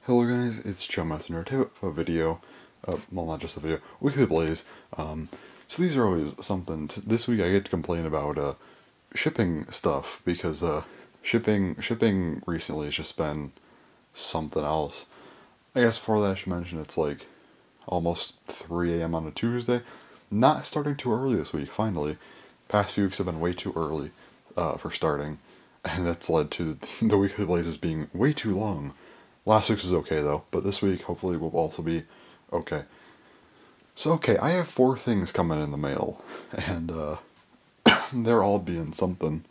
Hello guys, it's Joe Messenger. Today I have a video, well not just a video, Weekly Blaze. So these are always something. This week I get to complain about shipping stuff because shipping recently has just been something else. I guess before that I should mention it's like almost 3 a.m. on a Tuesday. Not starting too early this week, finally. Past few weeks have been way too early for starting, and that's led to the Weekly Blazes being way too long. Last week's was okay though, but this week hopefully will also be okay. So okay, I have 4 things coming in the mail, and they're all being something.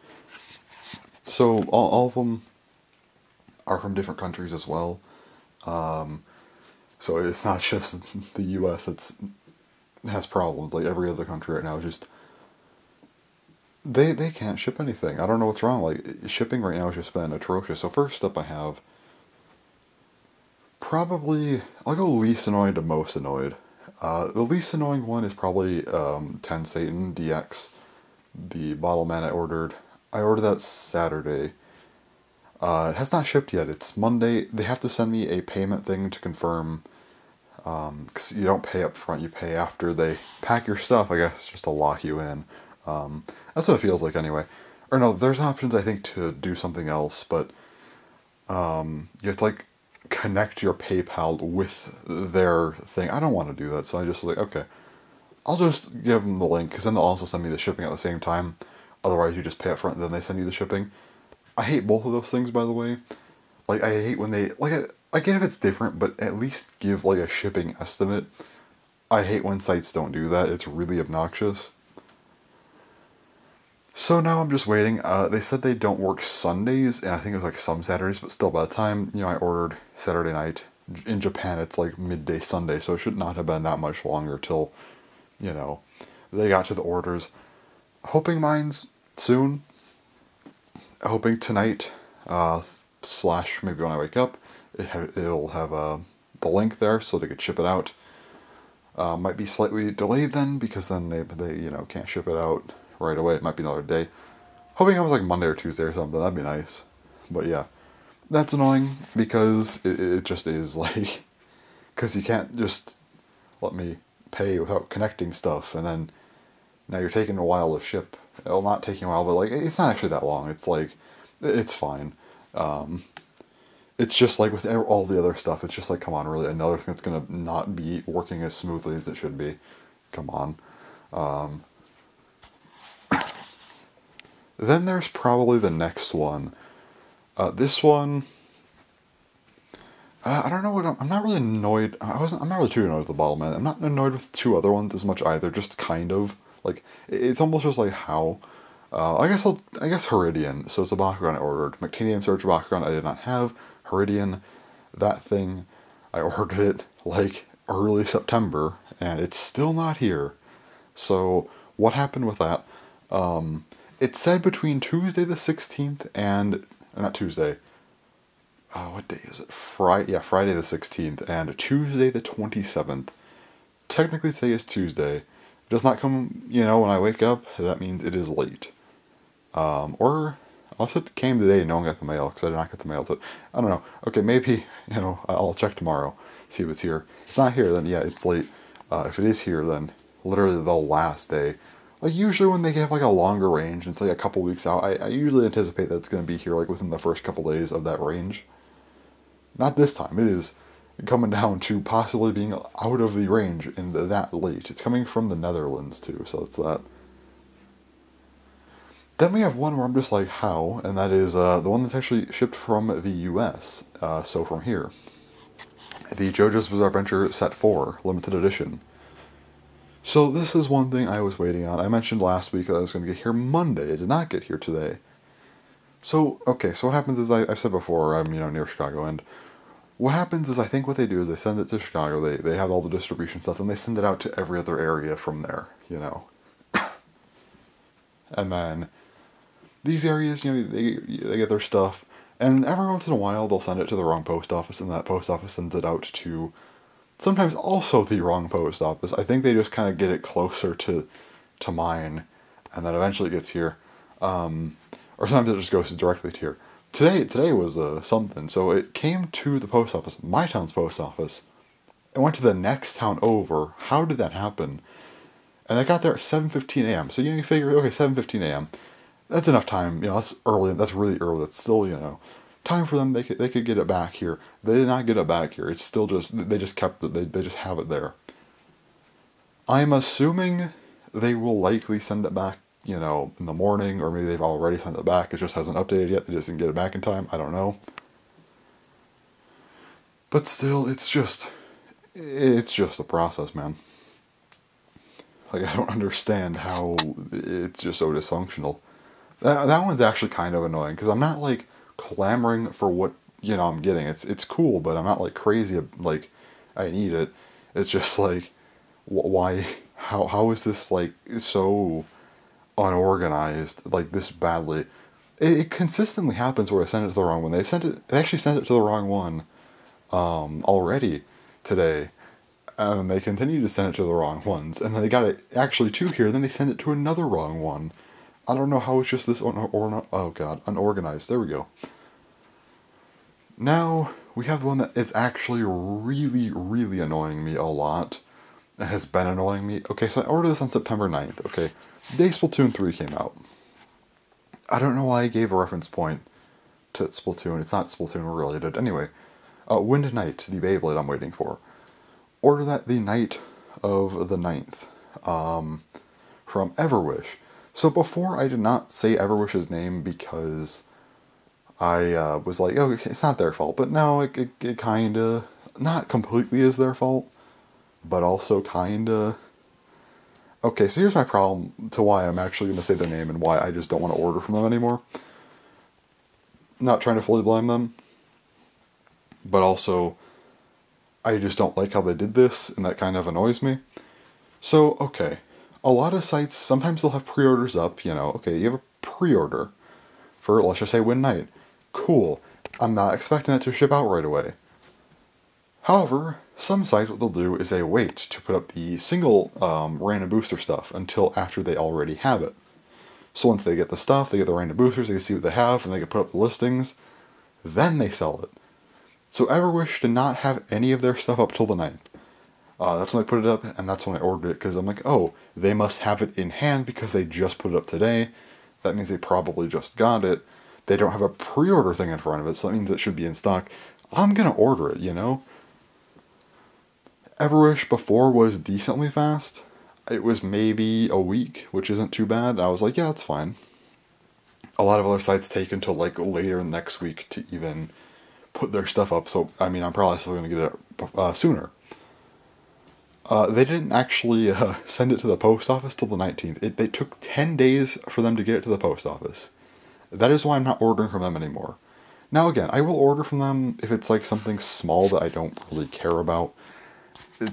So all of them are from different countries as well. So it's not just the U.S. that has problems. Like every other country right now, just they can't ship anything. I don't know what's wrong. Like shipping right now has just been atrocious. So first up, I have. Probably, I'll go least annoyed to most annoyed. The least annoying one is probably Ten Satan DX, the bottle man I ordered. I ordered that Saturday. It has not shipped yet. It's Monday. They have to send me a payment thing to confirm, because you don't pay up front, you pay after they pack your stuff, I guess, just to lock you in. That's what it feels like anyway. Or no, there's options I think to do something else, but you have to like connect your PayPal with their thing. I don't want to do that, so I just like, okay, I'll just give them the link, because then they'll also send me the shipping at the same time. Otherwise, you just pay up front and then they send you the shipping. I hate both of those things, by the way. Like, I hate when they, like, I get if it's different, but at least give, like, a shipping estimate. I hate when sites don't do that. It's really obnoxious. So now I'm just waiting. They said they don't work Sundays, and I think it was like some Saturdays, but still by the time, I ordered Saturday night, in Japan it's like midday Sunday, so it should not have been that much longer till, they got to the orders. Hoping mine's soon. Hoping tonight, slash maybe when I wake up, it'll have the link there so they could ship it out. Might be slightly delayed then, because then they can't ship it out right away. It might be another day. Hoping it was like Monday or Tuesday or something. That'd be nice. But yeah, that's annoying because it just is like, because you can't just let me pay without connecting stuff, and then now you're taking a while to ship. It'll not take you a while, but like it's not actually that long. It's like, it's fine. It's just like with all the other stuff, it's just like, come on, really, another thing that's gonna not be working as smoothly as it should be. Come on. Then there's probably the next one. This one, I don't know what I'm not really annoyed. I'm not really too annoyed with the bottle man. I'm not annoyed with 2 other ones as much either. Just kind of like it's almost just like how. I guess Heridian. So it's a Bakugan I ordered. Mactanium Surge Bakugan I did not have. Heridian, that thing, I ordered it like early September, and it's still not here. So what happened with that? It said between Tuesday the 16th and, not Tuesday, what day is it? Friday the 16th and Tuesday the 27th. Technically today is Tuesday. If it does not come, when I wake up, that means it is late. Or, unless it came today and no one got the mail, because I did not get the mail, so I don't know. Okay, maybe, I'll check tomorrow, see if it's here. If it's not here, then yeah, it's late. If it is here, then literally the last day. Like, usually when they have, like, a longer range, and it's, like, a couple weeks out, I usually anticipate that it's going to be here, like, within the first couple days of that range. Not this time. It is coming down to possibly being out of the range in that late. It's coming from the Netherlands, too, so it's that. Then we have one where I'm just like, how? And that is the one that's actually shipped from the U.S., so from here. The JoJo's Bizarre Adventure Set 4, Limited Edition. So this is one thing I was waiting on. I mentioned last week that I was going to get here Monday. I did not get here today. So, okay, so what happens is, I've said before, I'm, near Chicago, and what happens is I think what they do is they send it to Chicago, they have all the distribution stuff, and they send it out to every other area from there, And then these areas, they get their stuff, and every once in a while they'll send it to the wrong post office, and that post office sends it out to sometimes also the wrong post office. I think they just kind of get it closer to mine, and then eventually it gets here. Or sometimes it just goes directly to here. today was something. So it came to the post office, my town's post office. It went to the next town over. How did that happen? And I got there at 7:15 a.m. So you figure, okay, 7:15 a.m. That's enough time. That's early. That's really early. That's still time for them. They could get it back here. They did not get it back here. It's still just they just kept it. They just have it there. I'm assuming they will likely send it back, in the morning, or maybe they've already sent it back. It just hasn't updated yet. They just didn't get it back in time. I don't know. But still, it's just a process, man. Like, I don't understand how it's just so dysfunctional. That one's actually kind of annoying, because I'm not, like, clamoring for what, I'm getting. It's cool, but I'm not, like, crazy, like, I need it. It's just, like, why, how is this, like, so unorganized, like, this badly? It consistently happens where I send it to the wrong one. They actually sent it to the wrong one, already today. And they continue to send it to the wrong ones, and then they got it actually to here, then they send it to another wrong one. I don't know how it's just this unorganized. There we go. Now, we have the one that is actually really, really annoying me a lot. It has been annoying me. Okay, so I ordered this on September 9th, okay. The day Splatoon 3 came out. I don't know why I gave a reference point to Splatoon. It's not Splatoon related. Anyway, Wind Knight, the Beyblade I'm waiting for. Order that the night of the 9th, from Everwish. So before, I did not say Everwish's name because I was like, oh, it's not their fault. But now it kind of, not completely is their fault, but also kind of. Okay, so here's my problem to why I'm actually going to say their name and why I just don't want to order from them anymore. Not trying to fully blame them, but also I just don't like how they did this, and that kind of annoys me. So, okay, a lot of sites, sometimes they'll have pre-orders up, okay, you have a pre-order for, let's just say, Wind Knight. Cool. I'm not expecting it to ship out right away. However, some sites, what they'll do is they wait to put up the single random booster stuff until after they already have it. So once they get the stuff, they get the random boosters, they can see what they have, and they can put up the listings, then they sell it. So Everwish did not have any of their stuff up till the 9th. That's when I put it up, and that's when I ordered it, because I'm like, oh, they must have it in hand because they just put it up today. That means they probably just got it. They don't have a pre-order thing in front of it, so that means it should be in stock. I'm gonna order it, Everwish before was decently fast. It was maybe a week, which isn't too bad. I was like, yeah, that's fine. A lot of other sites take until, like, later next week to even put their stuff up, so, I mean, I'm probably still going to get it sooner. They didn't actually send it to the post office till the 19th. They took 10 days for them to get it to the post office. That is why I'm not ordering from them anymore. Now, again, I will order from them if it's, like, something small that I don't really care about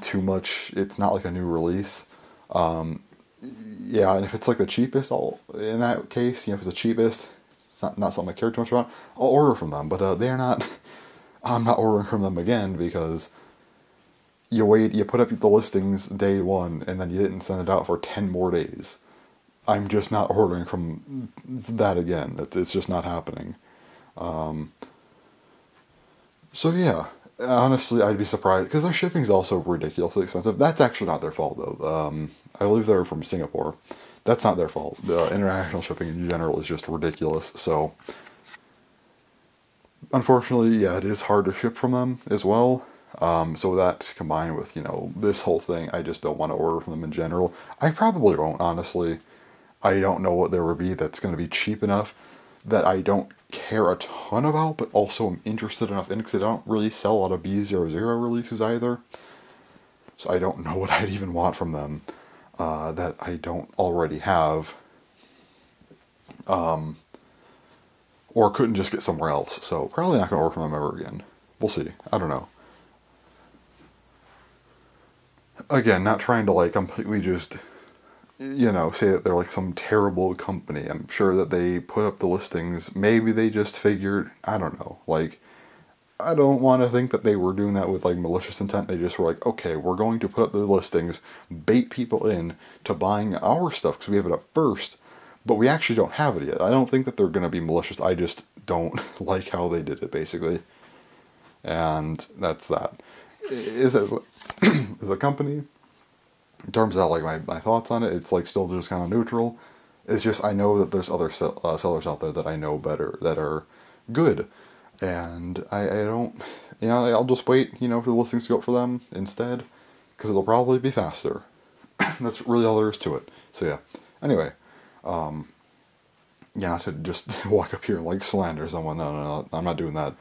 too much. It's not, like, a new release. Yeah, and if it's, like, the cheapest, in that case, if it's the cheapest, it's not something I care too much about, I'll order from them. But they're not, I'm not ordering from them again because you put up the listings day one, and then you didn't send it out for 10 more days. I'm just not ordering from that again. It's just not happening. So yeah, honestly, I'd be surprised, because their shipping's also ridiculously expensive. That's actually not their fault, though. I believe they're from Singapore. That's not their fault. The international shipping in general is just ridiculous, so unfortunately, yeah, it is hard to ship from them as well. So that combined with, this whole thing, I just don't want to order from them in general. I probably won't, honestly. I don't know what there would be that's going to be cheap enough that I don't care a ton about, but also am interested enough in, because they don't really sell a lot of B00 releases either. So I don't know what I'd even want from them that I don't already have. Or couldn't just get somewhere else. So probably not going to order from them ever again. We'll see. I don't know. Again, not trying to, like, completely just, say that they're, like, some terrible company. I'm sure that they put up the listings. Maybe they just figured, I don't know, like, I don't want to think that they were doing that with, like, malicious intent. They just were like, okay, we're going to put up the listings, bait people in to buying our stuff because we have it up first, but we actually don't have it yet. I don't think that they're going to be malicious. I just don't like how they did it, basically. And that's that. Is as as a company, in terms of like my thoughts on it, it's like still just kind of neutral. It's just I know that there's other sellers out there that I know better that are good, and I don't, I'll just wait, for the listings to go up for them instead, because it'll probably be faster. That's really all there is to it. So yeah. Anyway, not to just walk up here and like slander someone. No, I'm not doing that.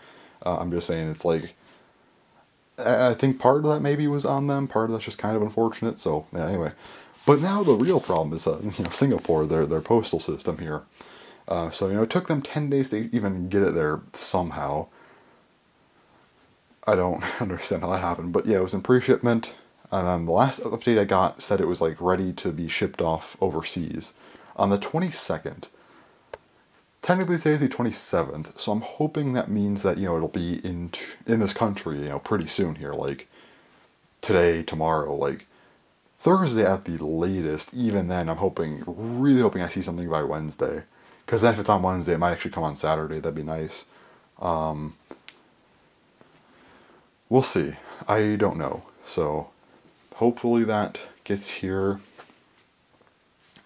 I'm just saying it's like, I think part of that maybe was on them. Part of that's just kind of unfortunate. So yeah, anyway. But now the real problem is, Singapore, their postal system here. So it took them 10 days to even get it there somehow. I don't understand how that happened, but yeah, it was in pre-shipment. And then the last update I got said it was like ready to be shipped off overseas on the 22nd. Technically today's the 27th, so I'm hoping that means that, it'll be in this country, pretty soon here, like today, tomorrow, like Thursday at the latest. Even then, really hoping I see something by Wednesday. Because then if it's on Wednesday, it might actually come on Saturday. That'd be nice. We'll see. I don't know. So, hopefully that gets here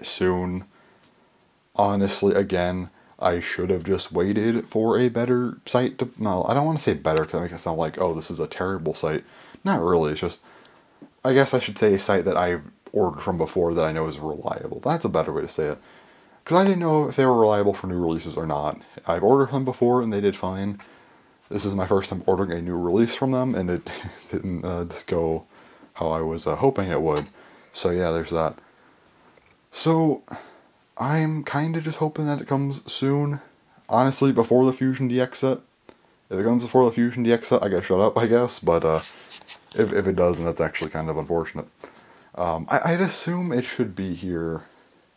soon. Honestly, again, I should have just waited for a better site to... No, I don't want to say better because that makes it sound like, oh, this is a terrible site. Not really. It's just... I guess I should say a site that I've ordered from before that I know is reliable. That's a better way to say it. Because I didn't know if they were reliable for new releases or not. I've ordered them before and they did fine. This is my first time ordering a new release from them, and it didn't go how I was hoping it would. So yeah, there's that. So, I'm kind of just hoping that it comes soon. Honestly, before the Fusion DX set. If it comes before the Fusion DX set, I gotta shut up, I guess. But if it doesn't, that's actually kind of unfortunate. I'd assume it should be here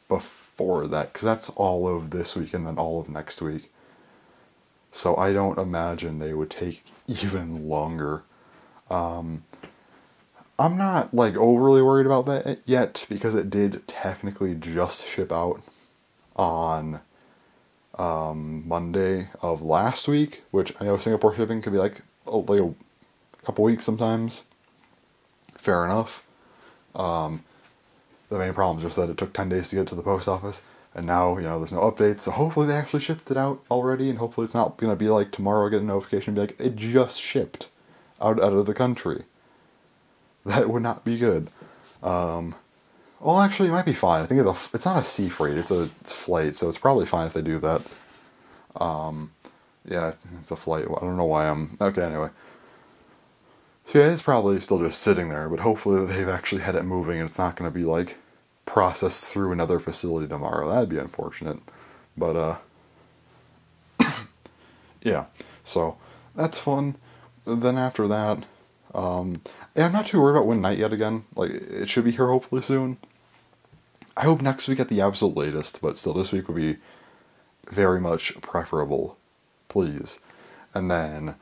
before that, because that's all of this week and then all of next week. So I don't imagine they would take even longer. I'm not like overly worried about that yet, because it did technically just ship out on Monday of last week, which I know Singapore shipping could be like a couple weeks sometimes. Fair enough. The main problem is just that it took 10 days to get to the post office, and now, there's no updates, so hopefully they actually shipped it out already, and hopefully it's not going to be like tomorrow I get a notification and be like, it just shipped out of the country. That would not be good. Well, actually, it might be fine. I think it's not a sea freight, it's a flight, so it's probably fine if they do that. Yeah, it's a flight. I don't know why okay, anyway. So yeah, it's probably still just sitting there, but hopefully they've actually had it moving and it's not going to be like processed through another facility tomorrow. That'd be unfortunate. But yeah, so that's fun. Then after that, I'm not too worried about Win Night yet again. Like, it should be here hopefully soon. I hope next week at the absolute latest, but still this week would be very much preferable, please. And then,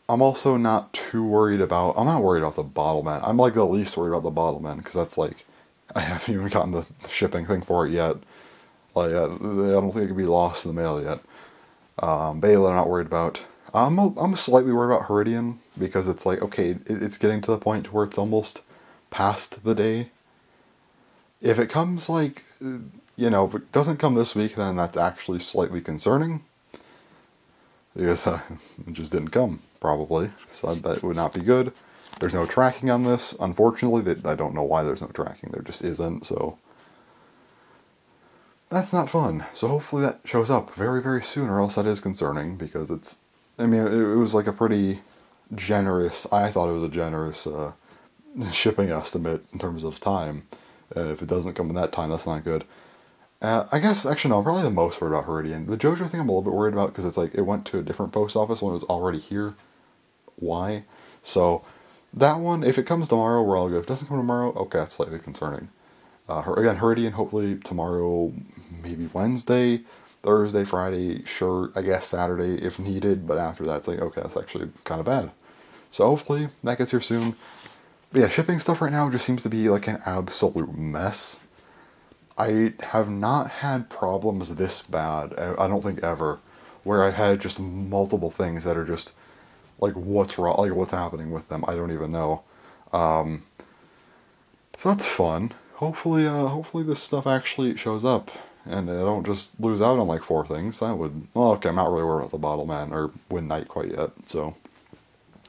I'm also not too worried about... I'm not worried about the Bottlemen. I'm like the least worried about the Bottlemen, because that's like... I haven't even gotten the shipping thing for it yet. Like, I don't think it could be lost in the mail yet. Bela I'm not worried about. I'm slightly worried about Heridian, because it's like, okay, it's getting to the point where it's almost past the day. If it comes like, if it doesn't come this week, then that's actually slightly concerning. Because it just didn't come, probably. So that would not be good. There's no tracking on this. Unfortunately, I don't know why there's no tracking. There just isn't, so... That's not fun. So hopefully that shows up very, very soon, or else that is concerning, because it's... I mean, it was like a pretty generous... I thought it was a generous shipping estimate in terms of time. If it doesn't come in that time, that's not good. I guess, actually no, I'm probably the most worried about Heridian. The JoJo thing I'm a little bit worried about, because it's like, it went to a different post office when it was already here. Why? So, that one, if it comes tomorrow, we're all good. If it doesn't come tomorrow, okay, that's slightly concerning. Again, Heridian, hopefully tomorrow, maybe Wednesday, Thursday, Friday, sure, I guess Saturday if needed, but after that, it's like, okay, that's actually kind of bad. So hopefully that gets here soon. But yeah, shipping stuff right now just seems to be like an absolute mess. I have not had problems this bad, I don't think ever, where I had just multiple things that are just like what's wrong, like what's happening with them. I don't even know. So that's fun. Hopefully this stuff actually shows up, and I don't just lose out on like four things. That would, well, okay, I'm not really worried about the Bottle Man or Win Knight quite yet. So,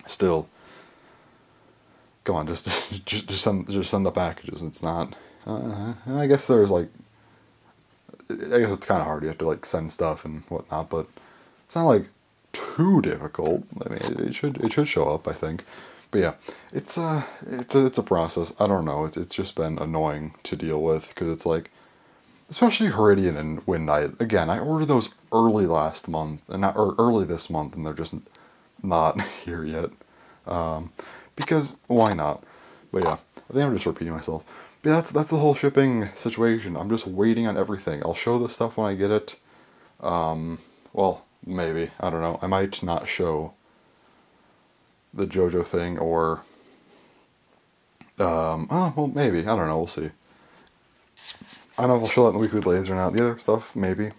still, come on, just send the packages. It's not. I guess there's like, I guess it's kind of hard. You have to like send stuff and whatnot, but it's not like too difficult. I mean, it should show up, I think. But yeah, it's a process. I don't know. It's just been annoying to deal with because it's like, especially Heridian and Win Knight. Again, I ordered those early last month and not or early this month, and they're just not here yet. Because why not? But yeah, I think I'm just repeating myself. But yeah, that's the whole shipping situation. I'm just waiting on everything. I'll show the stuff when I get it. Well, maybe, I don't know. I might not show the JoJo thing, or oh well, maybe, I don't know. We'll see. I don't know if I'll show that in the Weekly Blaze or not. The other stuff, maybe.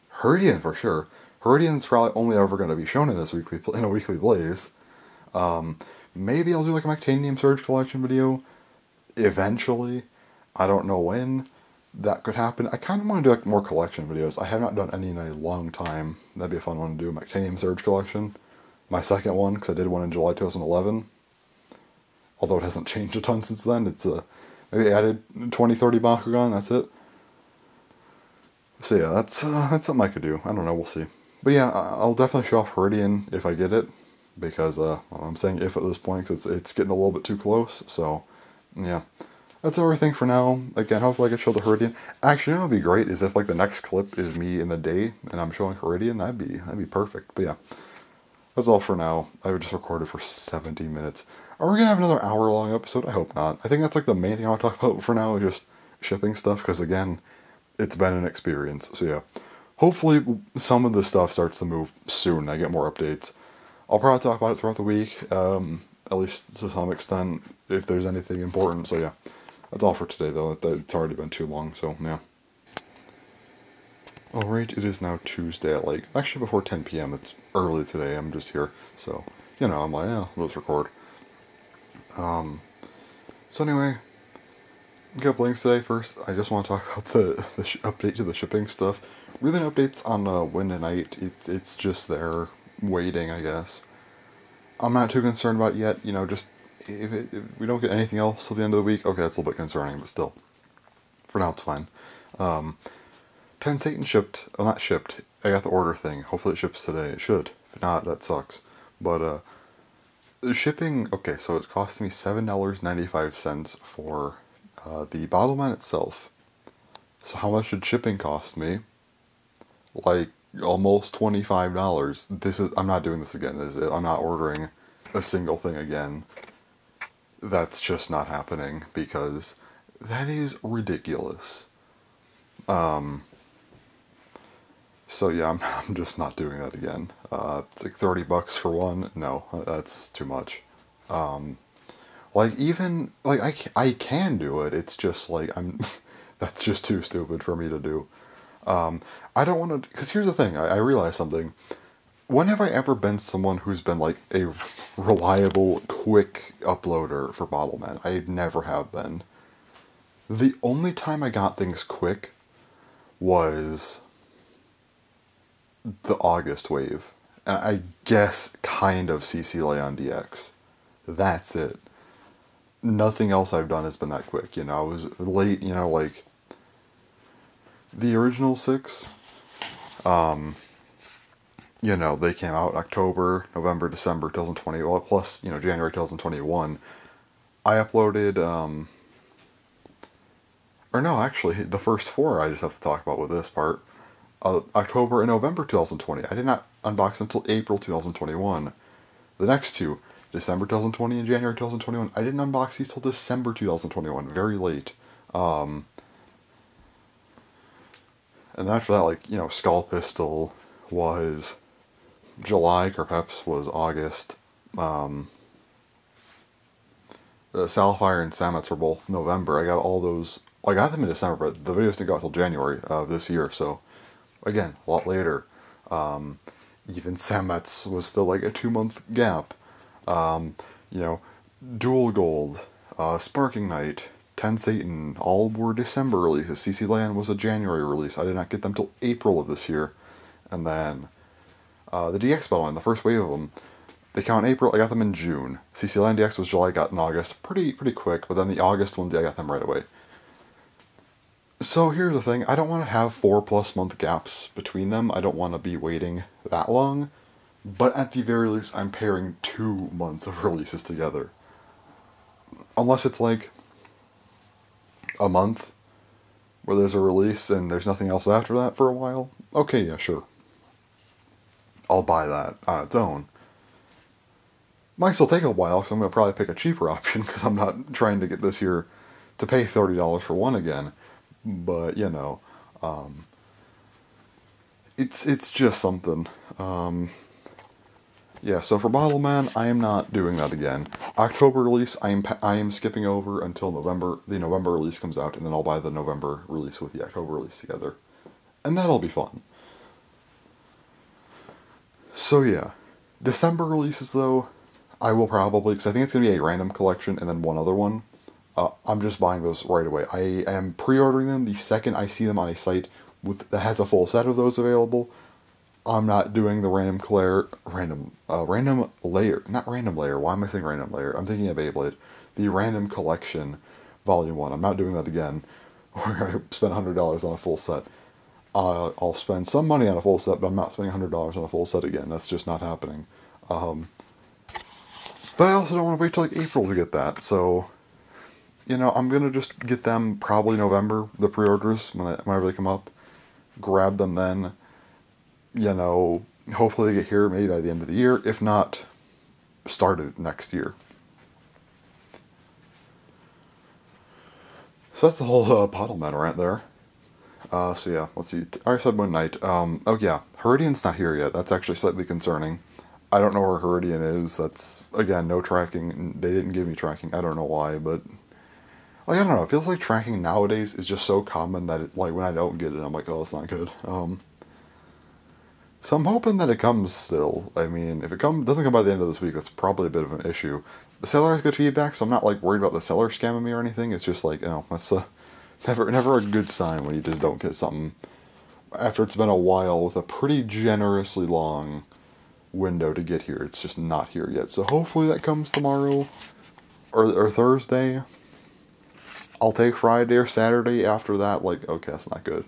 Heridian for sure. Heridian's probably only ever going to be shown in this in a Weekly Blaze. Maybe I'll do like a Mactanium Surge collection video eventually. I don't know when that could happen. I kind of want to do like more collection videos. I have not done any in a long time. That'd be a fun one to do, Mactanium Surge collection. My second one, because I did one in July 2011. Although it hasn't changed a ton since then. It's maybe added 20, 30 Bakugan, that's it. So yeah, that's something I could do. I don't know, we'll see. But yeah, I'll definitely show off Heridian if I get it. Because well, I'm saying if at this point, because it's getting a little bit too close. So yeah, that's everything for now. Again, hopefully I can show the Heridian. Actually, you know what would be great is if like the next clip is me in the day and I'm showing Heridian. That'd be perfect. But yeah, that's all for now. I would just recorded for 70 minutes. Are we gonna have another hour-long episode? I hope not. I think that's like the main thing I want to talk about for now, is just shipping stuff. Because again, it's been an experience. So yeah, hopefully some of the stuff starts to move soon. I get more updates. I'll probably talk about it throughout the week, at least to some extent, if there's anything important. So yeah, that's all for today, though. It's already been too long, so yeah. Alright, it is now Tuesday at like, actually before 10 p.m. It's early today. I'm just here, so, you know, I'm like, yeah, we'll just record. So anyway, a couple links today. First, I just want to talk about the update to the shipping stuff. Really no updates on Win Knight. It's just there, waiting, I guess. I'm not too concerned about it yet. You know, just if we don't get anything else till the end of the week, okay, that's a little bit concerning, but still, for now it's fine. 10 Satan shipped. Well, not shipped. I got the order thing. Hopefully it ships today. It should. If not, that sucks. But the shipping. Okay, so it cost me $7.95 for the Bottle Man itself. So how much did shipping cost me? Like almost $25. I'm not doing this again. I'm not ordering a single thing again. That's just not happening, because that is ridiculous. So yeah, I'm just not doing that again. It's like $30 for one. No, that's too much. Like even like I can do it. It's just like that's just too stupid for me to do. I don't want to, because here's the thing. I realized something. When have I ever been someone who's been like a reliable, quick uploader for Bottle Man? I never have been. The only time I got things quick was the August wave. And I guess kind of CC Leon DX. That's it. Nothing else I've done has been that quick. You know, I was late, you know, like the original 6. You know, they came out October, November, December 2020, well, plus, you know, January 2021. I uploaded, or no, actually, the first 4 I just have to talk about with this part. October and November 2020. I did not unbox until April 2021. The next 2, December 2020 and January 2021, I didn't unbox these till December 2021. Very late. And after that, like, you know, Skull Pistol was July, Carpeps was August. Sapphire and Samus were both November. I got all those I got them in December, but the videos didn't go out until January of this year, so again, a lot later. Even Samet's was still like a 2-month gap. You know, Dual Gold, Sparking Knight, Ten Satan, all were December releases. CC Land was a January release. I did not get them till April of this year. And then the DX Battle Line, the first wave of them, they came out in April. I got them in June. CC Land DX was July, I got in August. Pretty quick, but then the August ones, I got them right away. So here's the thing, I don't want to have 4+ month gaps between them. I don't want to be waiting that long. But at the very least, I'm pairing 2 months of releases together. Unless it's like a month where there's a release and there's nothing else after that for a while. Okay, yeah, sure. I'll buy that on its own. Might still take a while because I'm going to probably pick a cheaper option because I'm not trying to get this here to pay $30 for one again. But, you know, it's just something. Yeah, so for Bottleman, I am not doing that again. October release, I am skipping over until November. The November release comes out, and then I'll buy the November release with the October release together. And that'll be fun. So yeah, December releases though, I will probably, because I think it's going to be a random collection and then one other one. I'm just buying those right away. I am pre-ordering them the second I see them on a site that has a full set of those available. I'm not doing the random layer. Not random layer. Why am I saying random layer? I'm thinking of Beyblade. The random collection, volume 1. I'm not doing that again. Where I spent $100 on a full set. I'll spend some money on a full set, but I'm not spending $100 on a full set again. That's just not happening. But I also don't want to wait till like April to get that. So, you know, I'm gonna just get them probably November. The pre-orders whenever they come up. Grab them then. You know, hopefully they get here maybe by the end of the year. If not, start it next year. So that's the whole Bottleman rant there. So yeah, let's see. I already said Moon Knight. Oh yeah, Heridian's not here yet. That's actually slightly concerning. I don't know where Heridian is. That's, again, no tracking. They didn't give me tracking. I don't know why, but like, I don't know. It feels like tracking nowadays is just so common that it, like, when I don't get it, I'm like, oh, it's not good. So I'm hoping that it comes still. I mean, if it doesn't come by the end of this week, that's probably a bit of an issue. The seller has good feedback, so I'm not like worried about the seller scamming me or anything. It's just like, you know, that's never a good sign when you just don't get something after it's been a while with a pretty generously long window to get here. It's just not here yet. So hopefully that comes tomorrow or Thursday. I'll take Friday or Saturday after that. Like, okay, that's not good.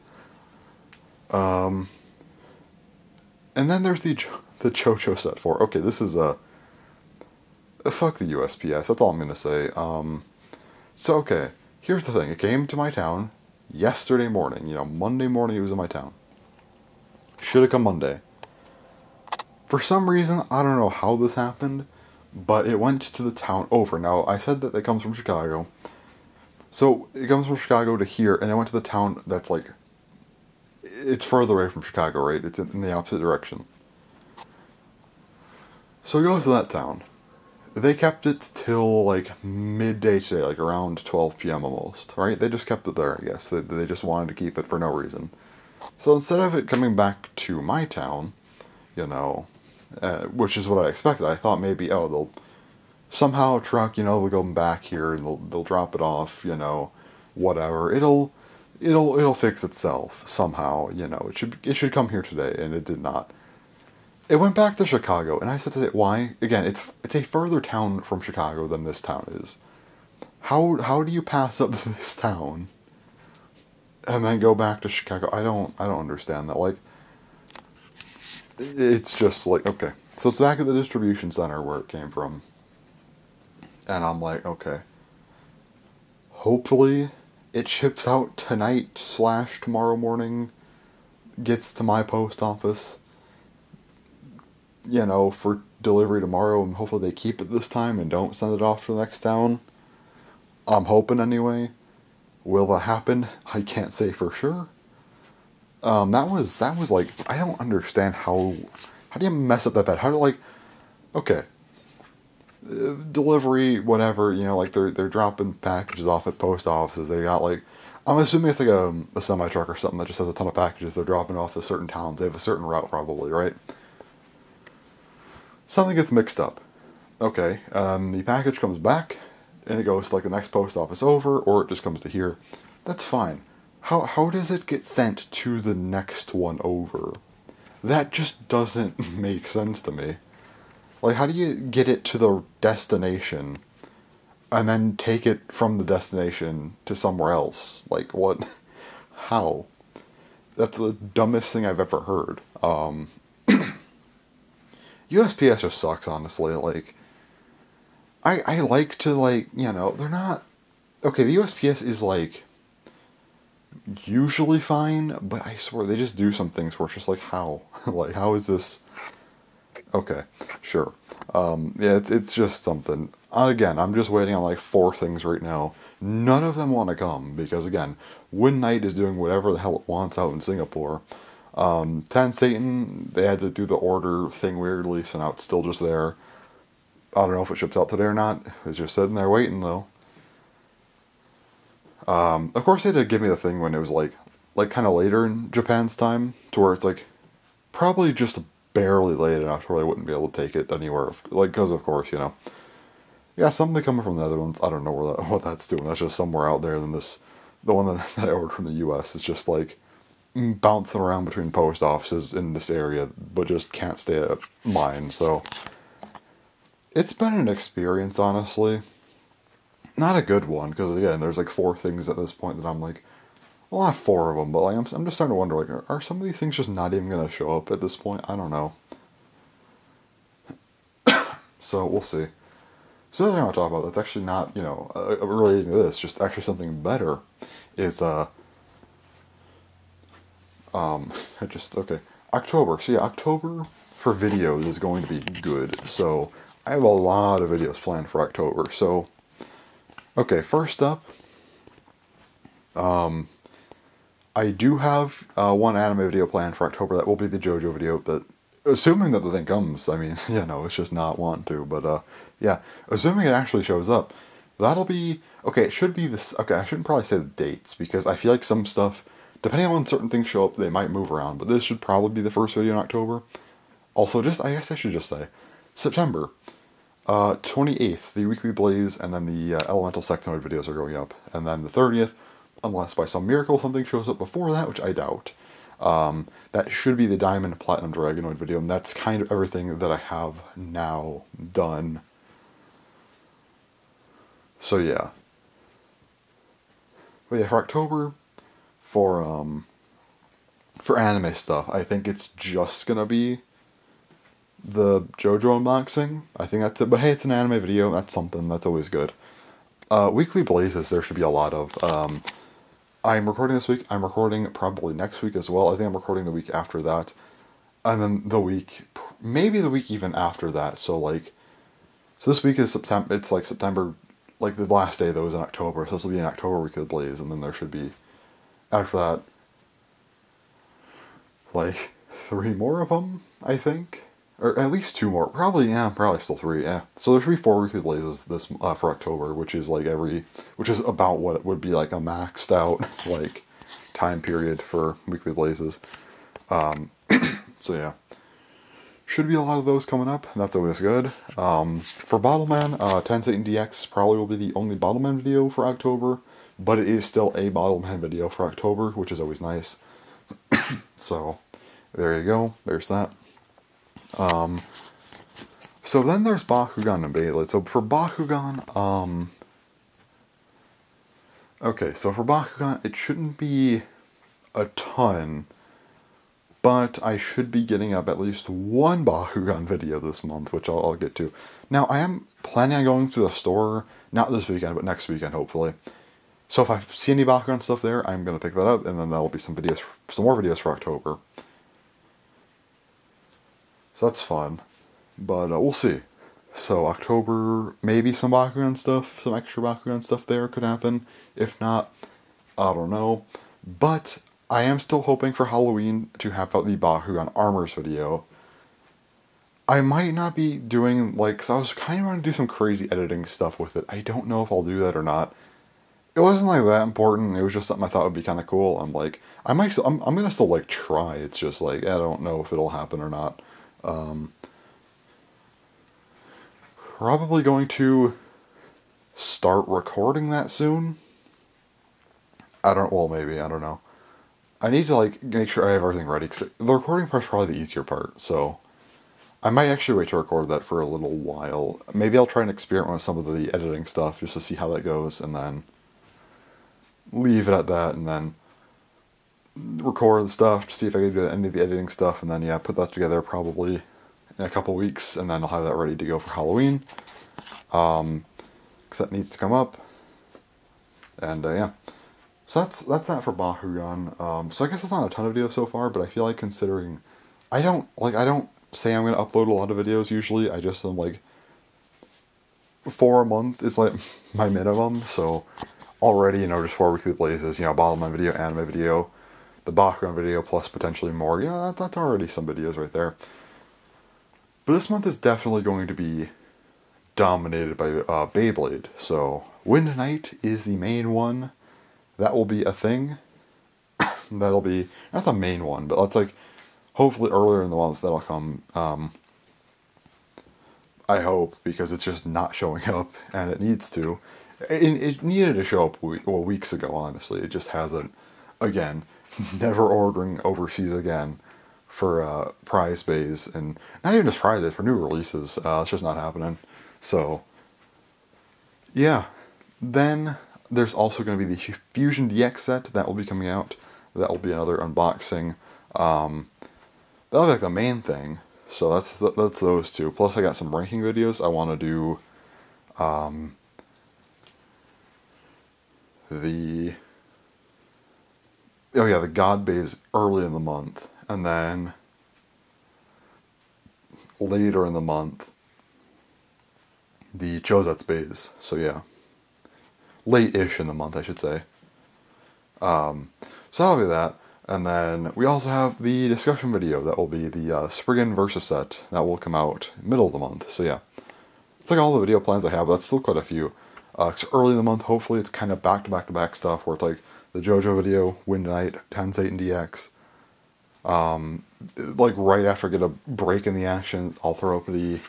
And then there's the JoJo set 4. Okay, this is fuck the USPS. That's all I'm gonna say. So okay, here's the thing. It came to my town yesterday morning. You know, Monday morning it was in my town. Should have come Monday. For some reason, I don't know how this happened, but it went to the town over. Now, I said that it comes from Chicago. So, it comes from Chicago to here, and it went to the town that's like, it's further away from Chicago, right? It's in the opposite direction. So it goes to that town. They kept it till like midday today, like around 12 p.m. almost, right? They just kept it there, I guess. They just wanted to keep it for no reason. So instead of it coming back to my town, you know, which is what I expected. I thought maybe, oh, they'll somehow truck, you know, they'll go back here and they'll drop it off, you know, whatever. It'll fix itself somehow, you know. It should come here today, and it did not. It went back to Chicago, and I said to it, why? Again, it's a further town from Chicago than this town is. How do you pass up this town and then go back to Chicago? I don't understand that. Like, it's just like, okay. So it's back at the distribution center where it came from. And I'm like, okay. Hopefully it ships out tonight / tomorrow morning. Gets to my post office. You know, for delivery tomorrow. And hopefully they keep it this time and don't send it off to the next town. I'm hoping anyway. Will that happen? I can't say for sure. That was like, I don't understand how do you mess up that bad? How do, like, okay, delivery, whatever, you know, like they're dropping packages off at post offices. They got like, I'm assuming it's like a semi-truck or something that just has a ton of packages they're dropping off to certain towns. They have a certain route probably, right? Something gets mixed up. Okay, the package comes back, and it goes to like the next post office over, or it just comes to here. That's fine. How does it get sent to the next one over? That just doesn't make sense to me. Like, how do you get it to the destination and then take it from the destination to somewhere else? Like, what? How? That's the dumbest thing I've ever heard. USPS just sucks, honestly. Like, I like to, like, you know, they're not... Okay, the USPS is, like, usually fine, but I swear they just do some things where it's just like, how? Like, how is this... Okay, sure. Yeah, it's just something. Again, I'm just waiting on like 4 things right now. None of them want to come because, again, Win Knight is doing whatever the hell it wants out in Singapore. Ten Satan, they had to do the order thing weirdly, so now it's still just there. I don't know if it ships out today or not. It's just sitting there waiting, though. Of course, they did give me the thing when it was like kind of later in Japan's time, to where it's like probably just barely late enough to where I wouldn't be able to take it anywhere. Like, because of course, you know. Yeah, something coming from the Netherlands. I don't know what that's doing. That's just somewhere out there. Than this, the one that I ordered from the U.S. is just like bouncing around between post offices in this area, but just can't stay at mine. So it's been an experience, honestly. Not a good one, because again, there's like 4 things at this point that I'm like, well, not 4 of them, but like I'm just starting to wonder, like, are some of these things just not even going to show up at this point? I don't know. So we'll see. So the other thing I want to talk about that's actually not, you know, relating to this, just actually something better, is okay, October. So yeah, October for videos is going to be good. So I have a lot of videos planned for October. So, okay, first up, I do have one anime video planned for October. That will be the JoJo video. That, assuming that the thing comes. I mean, you know, it's just not wanting to. But yeah, assuming it actually shows up, that'll be okay. It should be this. Okay, I shouldn't probably say the dates because I feel like some stuff, depending on when certain things show up, they might move around. But this should probably be the first video in October. Also, I guess I should just say September 28th, the Weekly Blaze, and then the Elemental Sectoid videos are going up, and then the 30th. Unless by some miracle something shows up before that, which I doubt. That should be the Diamond Platinum Dragonoid video, and that's kind of everything that I have now done. So yeah. But yeah, for October, for anime stuff, I think it's just gonna be the JoJo unboxing. I think that's it. But hey, it's an anime video. That's something. That's always good. Weekly Blazes, there should be a lot of. I'm recording this week. I'm recording probably next week as well. I think I'm recording the week after that. And then the week, maybe the week even after that. So this week is September. It's like September, like the last day that was in October. So this will be an October Weekly Blaze. And then there should be, after that, like 3 more of them, I think. Or at least 2 more. Probably still 3, yeah. So there should be 4 Weekly Blazes this for October, which is which is about what it would be like a maxed out, like, time period for Weekly Blazes. So yeah. Should be a lot of those coming up, and that's always good. For Bottleman, 10 Satan DX probably will be the only Bottleman video for October, but it is still a Bottleman video for October, which is always nice. So, there you go. There's that. So then there's Bakugan and Beyblade. So for Bakugan, okay, so for Bakugan, it shouldn't be a ton, but I should be getting up at least 1 Bakugan video this month, which I'll get to. Now, I am planning on going to the store, not this weekend, but next weekend, hopefully. So if I see any Bakugan stuff there, I'm going to pick that up, and then that'll be some more videos for October. So that's fun, but we'll see. So October, maybe some Bakugan stuff, some extra Bakugan stuff there could happen. If not, I don't know. But I am still hoping for Halloween to have out the Bakugan Armors video. I might not be doing, like, because I was kind of going to do some crazy editing stuff with it. I don't know if I'll do that or not. it wasn't like that important. It was just something I thought would be kind of cool. I'm like, I'm gonna still like try. It's just like I don't know if it'll happen or not. Um, Probably going to start recording that soon. I don't. Well, maybe I don't know. I need to like make sure I have everything ready because the recording part's probably the easier part. So I might actually wait to record that for a little while. Maybe I'll try and experiment with some of the editing stuff just to see how that goes, and then leave it at that, and then record the stuff to see if I can do any of the editing stuff, and then yeah, put that together probably in a couple weeks, and then I'll have that ready to go for Halloween. Because that needs to come up, and yeah. So that's that for Bakugan. So I guess that's not a ton of videos so far, but I feel like considering I don't say I'm gonna upload a lot of videos usually. I just am like 4 a month is like my minimum. So already, just 4 weekly blazes, Bottleman video, anime video, the Bakugan video, plus potentially more. That's already some videos right there. But this month is definitely going to be dominated by Beyblade. So Wind Knight is the main one. That will be a thing. That'll be not the main one, but that's like hopefully earlier in the month that'll come. I hope, because it's just not showing up, and it needs to. It needed to show up weeks ago, honestly. It just hasn't. Again, never ordering overseas again for prize bays, and not even just prize bays, for new releases. It's just not happening. So, yeah. Then there's also going to be the Fusion DX set that will be coming out. That will be another unboxing. That'll be like the main thing. So that's those two. Plus I got some ranking videos. I want to do the God Bays early in the month, and then later in the month the Chozetsu Bays. So yeah, late-ish in the month, I should say. So that'll be that. And then we also have the discussion video that will be the Spriggan Versus set that will come out middle of the month. So yeah, it's like all the video plans I have, but that's still quite a few. Cause early in the month, hopefully it's kind of back-to-back-to-back stuff where it's like the JoJo video, Wind Knight, Ten Satan DX. Like right after I get a break in the action, I'll throw up the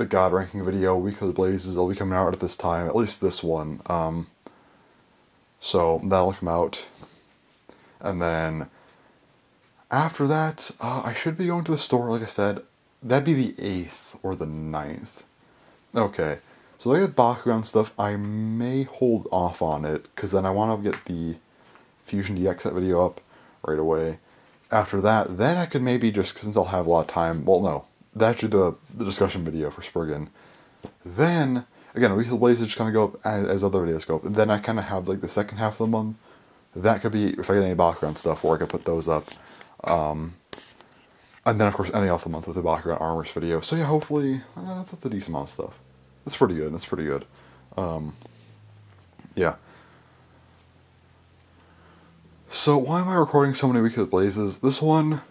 God ranking video, Weekly Blazes. They'll be coming out at this time, at least this one. So that'll come out. And then after that, I should be going to the store, like I said. That'd be the 8th or the 9th. Okay, so like the Bakugan stuff, I may hold off on it, because then I want to get the Fusion DX set video up right away. After that, then I could maybe just, since I'll have a lot of time, well no, that's the discussion video for Spriggan. Then again, Weekly Blazes just kind of go up as other videos go up. And then I kind of have like the second half of the month. That could be, if I get any background stuff, where I could put those up. And then of course ending off the month with the background armors video. So yeah, hopefully that's a decent amount of stuff. That's pretty good. That's pretty good. Yeah. So why am I recording so many Weekly Blazes? This one,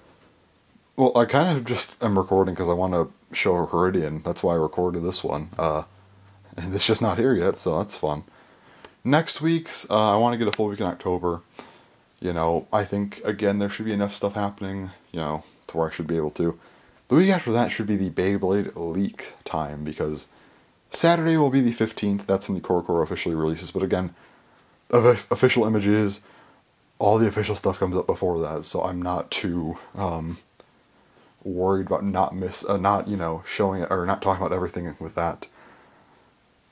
well, I kind of just am recording because I want to show Heridian. That's why I recorded this one. And it's just not here yet, so that's fun. Next week's, I want to get a full week in October. I think, again, there should be enough stuff happening, to where I should be able to. The week after that should be the Beyblade leak time, because Saturday will be the 15th. That's when the Core officially releases. But again, official images, all the official stuff comes up before that, so I'm not too worried about not showing it, or not talking about everything with that.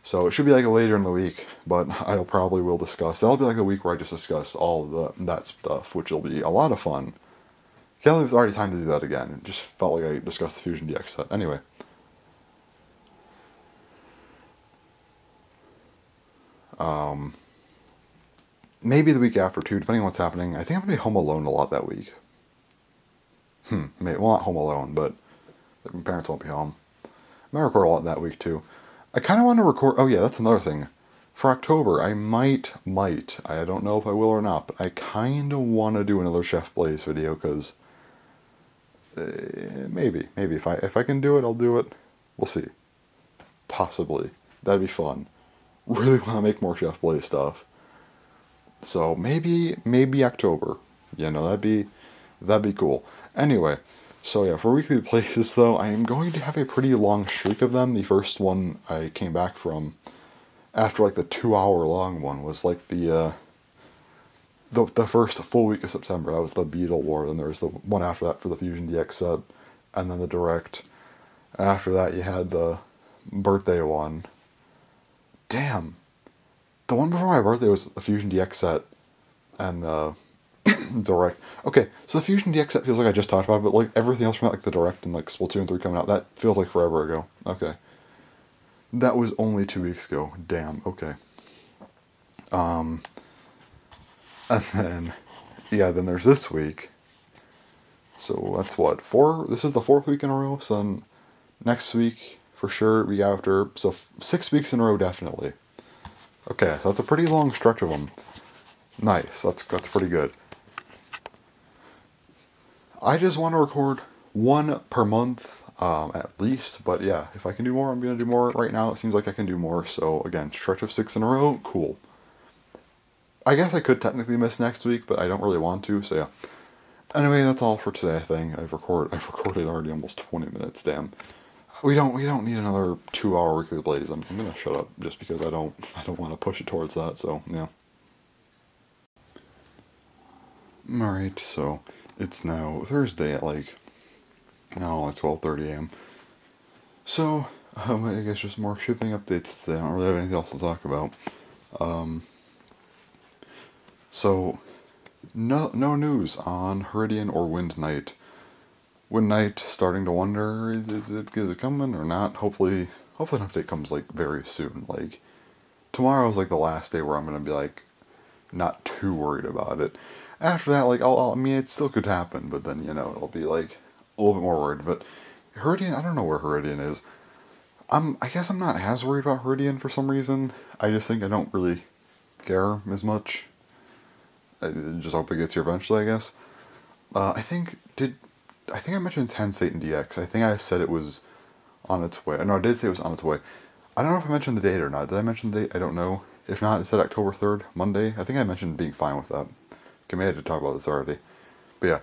So it should be like later in the week, but I'll probably will discuss. That'll be like the week where I just discuss all that stuff, which will be a lot of fun. Can't believe it's already time to do that again. It just felt like I discussed the Fusion DX set. Anyway. Maybe the week after too, depending on what's happening. I think I'm going to be home alone a lot that week. Maybe, well, not home alone, but my parents won't be home. I might record a lot that week too. I kind of want to record, oh yeah, that's another thing. For October, I might, I don't know if I will or not, but I kind of want to do another Chef Blaze video, because maybe if I can do it, I'll do it. We'll see. Possibly. That'd be fun. Really want to make more Chef Blaze stuff. So maybe October. That'd be cool. Anyway, so yeah, for weekly plays though, I am going to have a pretty long streak of them. The first one I came back from after like the 2 hour long one was like the first full week of September. That was the Beetle War. Then there was the one after that for the Fusion DX set, and then the Direct. After that, you had the birthday one. Damn, the one before my birthday was the Fusion DX set, and the Direct. Okay, so the Fusion DX set feels like I just talked about it, but like everything else from that, like the Direct and like Splatoon 3 coming out, that feels like forever ago. Okay, that was only 2 weeks ago. Damn. Okay. And then, yeah, then there's this week. So that's what, 4? This is the 4th week in a row. So then next week, for sure, week after. So 6 weeks in a row, definitely. Okay, so that's a pretty long stretch of them. Nice, that's pretty good. I just want to record one per month, at least. But yeah, if I can do more, I'm going to do more. Right now, it seems like I can do more. So again, stretch of 6 in a row, cool. I guess I could technically miss next week, but I don't really want to, so yeah. Anyway, that's all for today, I think. I've recorded already almost 20 minutes, damn. We don't need another 2 hour weekly blaze. I'm gonna shut up just because I don't want to push it towards that, so yeah. Alright, so it's now Thursday at like 12:30 a.m. So, I guess just more shipping updates today. I don't really have anything else to talk about. So, no news on Heridian or Wind Knight. Wind Knight, starting to wonder, is it coming or not? Hopefully an update comes like very soon. Like, tomorrow is like the last day where I'm gonna be like not too worried about it. After that, like I mean, it still could happen, but then it'll be like a little bit more worried. But Heridian, I don't know where Heridian is. I guess I'm not as worried about Heridian for some reason. I just think I don't really care as much. I just hope it gets here eventually, I guess. I think I mentioned 10 Satan DX. I think I said it was on its way. No, I did say it was on its way. I don't know if I mentioned the date or not. Did I mention the date? I don't know. If not, it said October 3rd, Monday. I think I mentioned being fine with that. Okay, maybe I did talk about this already. But yeah.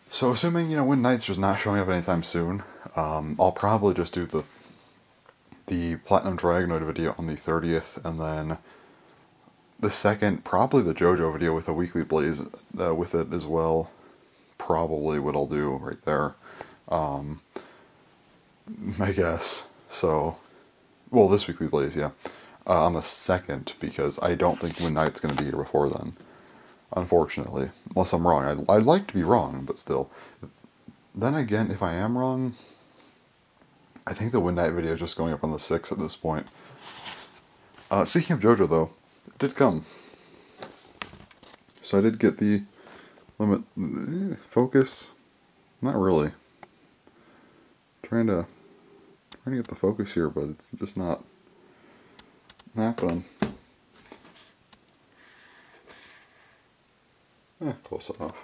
So assuming, Wind Knight's just not showing up anytime soon, I'll probably just do the Platinum Dragonoid video on the 30th, and then the second, probably the JoJo video with a weekly blaze with it as well. Probably what I'll do right there. I guess. So, well, this weekly blaze, yeah. On the 2nd, because I don't think Wind Knight's going to be here before then. Unfortunately. Unless I'm wrong. I'd like to be wrong, but still. Then again, if I am wrong, I think the Wind Knight video is just going up on the 6th at this point. Speaking of JoJo, though, it did come. So I did get the limit focus. Not really. Trying to get the focus here, but it's just not happening. Close enough.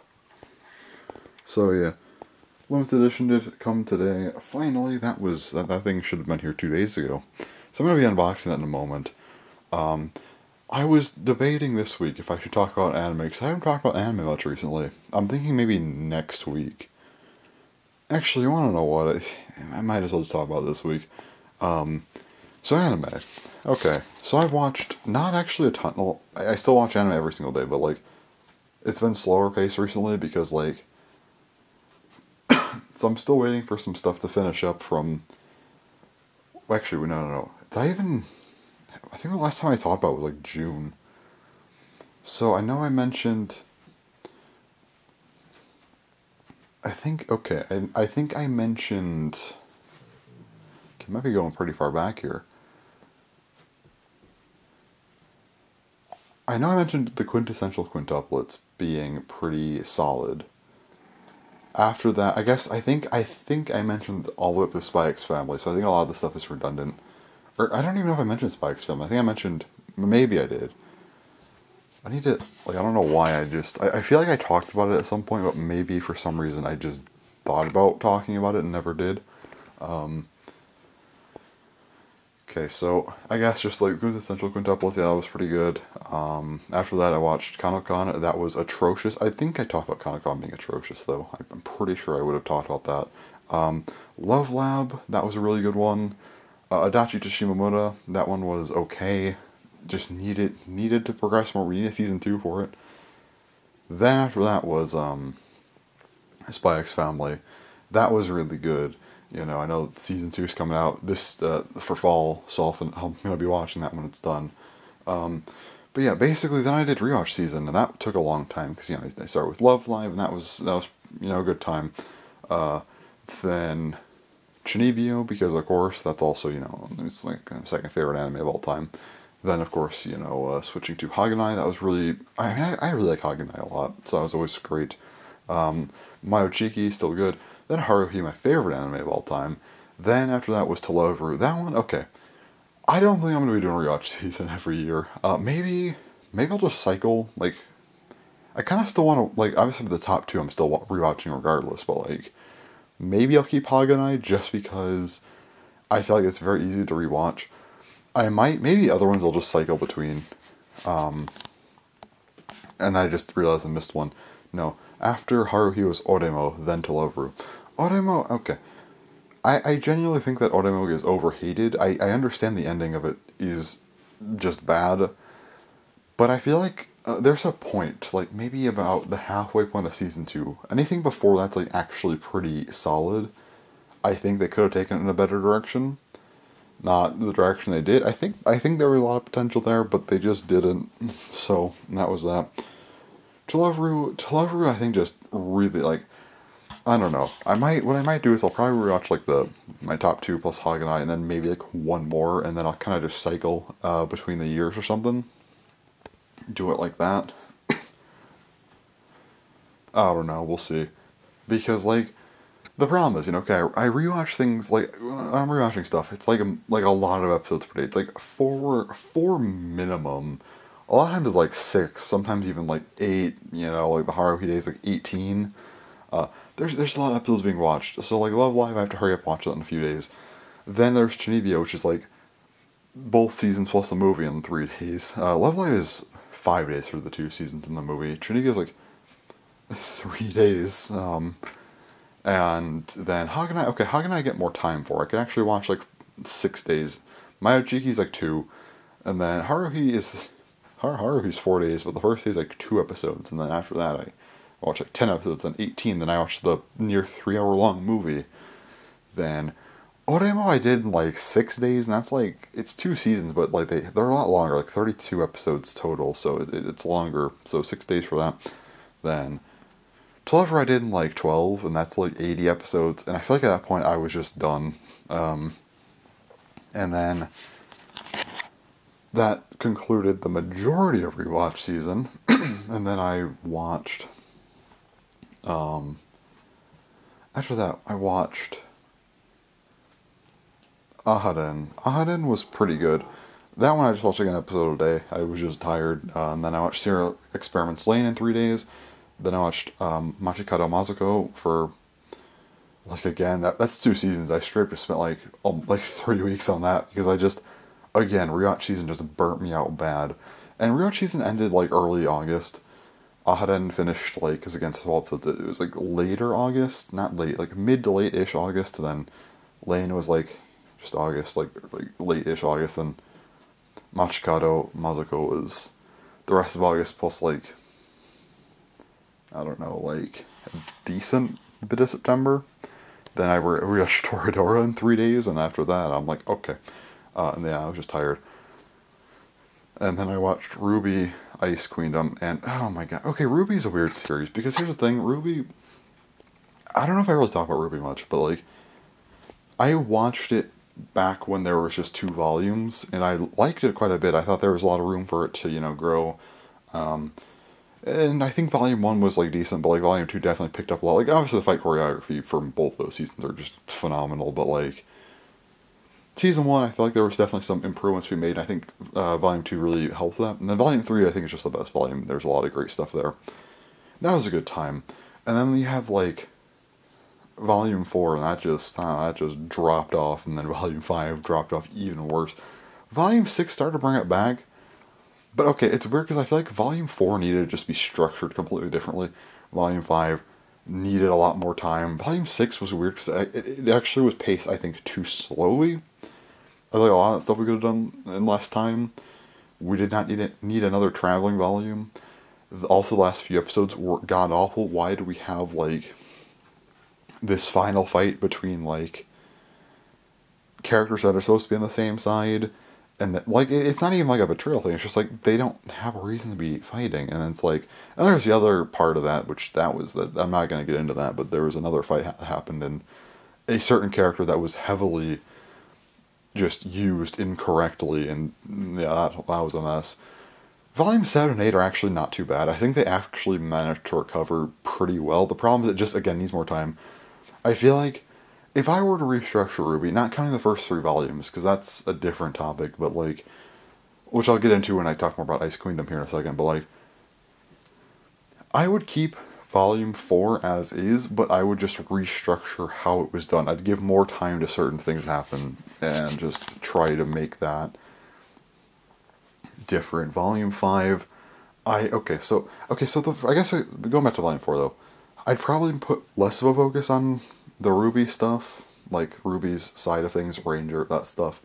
So yeah, limited edition did come today. Finally, that thing should have been here 2 days ago. So I'm gonna be unboxing that in a moment. I was debating this week if I should talk about anime, because I haven't talked about anime much recently. I'm thinking maybe next week. Actually, you want to know what? I might as well just talk about it this week. So anime. Okay, so I've watched, not actually a ton, well, I still watch anime every single day, but like, it's been slower paced recently because like, so I'm still waiting for some stuff to finish up from, actually, no. I think the last time I talked about it was like June. So I know I mentioned, I think I mentioned, okay, I might be going pretty far back here. I know I mentioned the quintessential quintuplets being pretty solid. After that, I think I mentioned all the way up to Spy X Family, so I think a lot of the stuff is redundant. Or I don't even know if I mentioned Spy X Family. I think I mentioned, maybe I did. I need to, like, I don't know why I feel like I talked about it at some point, but maybe for some reason I just thought about talking about it and never did. Okay, so I guess just like the Central Quintuplets, yeah, that was pretty good. After that, I watched Kanokon. That was atrocious. I think I talked about Kanokon being atrocious, though. I'm pretty sure I would have talked about that. Love Lab, that was a really good one. Adachi to Shimamura, that one was okay. Just needed to progress more. We need a season 2 for it. Then after that was Spy X Family. That was really good. You know, I know season 2 is coming out this for fall, so I'm gonna be watching that when it's done. But yeah, basically, then I did rewatch season, and that took a long time because I started with Love Live, and that was a good time. Then Chunibyo, because of course that's also it's like my second favorite anime of all time. Then of course switching to Haganai, that was really I really like Haganai a lot, so that was always great. Mayochiki, still good. Then Haruhi, my favorite anime of all time. Then after that was To Love Ru. That one, okay. I don't think I'm gonna be doing rewatch season every year. Maybe I'll just cycle. Like, I kind of still want to obviously the top two I'm still rewatching regardless, but like maybe I'll keep Haganai just because I feel like it's very easy to rewatch. I might maybe the other ones I'll just cycle between. And I just realized I missed one. No, after Haruhi was Oremo, then To Love Ru. Oremo, okay. I genuinely think that Oremo is overhated. I understand the ending of it is just bad, but I feel like there's a point, like maybe about the halfway point of season 2. Anything before that's like actually pretty solid. I think they could have taken it in a better direction. Not the direction they did. I think there was a lot of potential there, but they just didn't. So that was that. To Love Ru, I think just really like, I don't know. What I might do is I'll probably rewatch like my top 2 plus Haganai, and then maybe like one more, and then I'll kind of just cycle between the years or something. Do it like that. I don't know. We'll see. Because like the problem is, okay, I rewatch things like when I'm rewatching stuff. It's like a lot of episodes per day. It's like four minimum. A lot of times it's like 6, sometimes even like 8. Like the Haruhi days, like 18. There's a lot of episodes being watched. So like Love Live, I have to hurry up and watch that in a few days. Then there's Chunibyo, which is like both seasons plus the movie in 3 days. Love Live is 5 days for the 2 seasons in the movie. Chunibyo is like 3 days. And then Haganai, okay, Haganai I get more time for. I can actually watch like 6 days. Mayojiki is like 2. And then Haruhi's 4 days, but the first day is like 2 episodes. And then after that I watch like 10 episodes, then 18, then I watch the near 3-hour long movie. Then Oremo I did in like 6 days, and that's like, it's 2 seasons, but like they're a lot longer, like 32 episodes total, so it's longer, so 6 days for that. Then To Love Ru I did in like 12, and that's like 80 episodes, and I feel like at that point I was just done. And then that concluded the majority of rewatch season, and then I watched, after that I watched Aharen. Aharen was pretty good. That one I just watched like an episode a day. I was just tired. And then I watched Serial Experiments Lane in 3 days. Then I watched Machikado Mazuko for like, again, that's 2 seasons. I straight up spent like 3 weeks on that because I just, again, rewatch season just burnt me out bad. And rewatch season ended like early August. Aharen finished like, because again, 12 episodes, it was like later August, not late, like mid to late-ish August. And then Lane was like just August, like late-ish August, and Machikado Mazuko was the rest of August plus like, I don't know, like a decent bit of September. Then I rewatched Toradora in 3 days, and after that I'm like, okay. And yeah, I was just tired. And then I watched Ruby Ice Queendom, and oh my god. Okay, Ruby's a weird series, because here's the thing, Ruby, I don't know if I really talk about Ruby much, but like, I watched it back when there was just 2 volumes, and I liked it quite a bit. I thought there was a lot of room for it to, grow. And I think Volume 1 was like decent, but like Volume 2 definitely picked up a lot. Like, obviously the fight choreography from both those seasons are just phenomenal, but like, Season 1, I feel like there was definitely some improvements to be made. I think Volume 2 really helped that. And then Volume 3, I think, is just the best volume. There's a lot of great stuff there. That was a good time. And then you have, like, Volume 4, and that just dropped off, and then Volume 5 dropped off even worse. Volume 6 started to bring it back, but okay, it's weird because I feel like Volume 4 needed to just be structured completely differently. Volume 5 needed a lot more time. Volume 6 was weird because it actually was paced, I think, too slowly. I feel like a lot of that stuff we could have done in less time. We did not need another traveling volume. Also, the last few episodes were god awful. Why do we have, like, this final fight between, like, characters that are supposed to be on the same side? And that, like, it's not even like a betrayal thing. It's just like they don't have a reason to be fighting. And it's like, and there's the other part of that, which that was that I'm not going to get into that, but there was another fight that happened, and a certain character that was heavily just used incorrectly, and yeah, that was a mess. Volume 7 and 8 are actually not too bad. I think they actually managed to recover pretty well. The problem is it just, again, needs more time. I feel like if I were to restructure RWBY, not counting the first 3 volumes, because that's a different topic, but like, which I'll get into when I talk more about Ice Queendom here in a second, but like, I would keep Volume 4 as is, but I would just restructure how it was done. I'd give more time to certain things to happen, and just try to make that different. Volume 5, I guess going back to Volume 4 though, I'd probably put less of a focus on the Ruby stuff, like Ruby's side of things, Ranger, that stuff.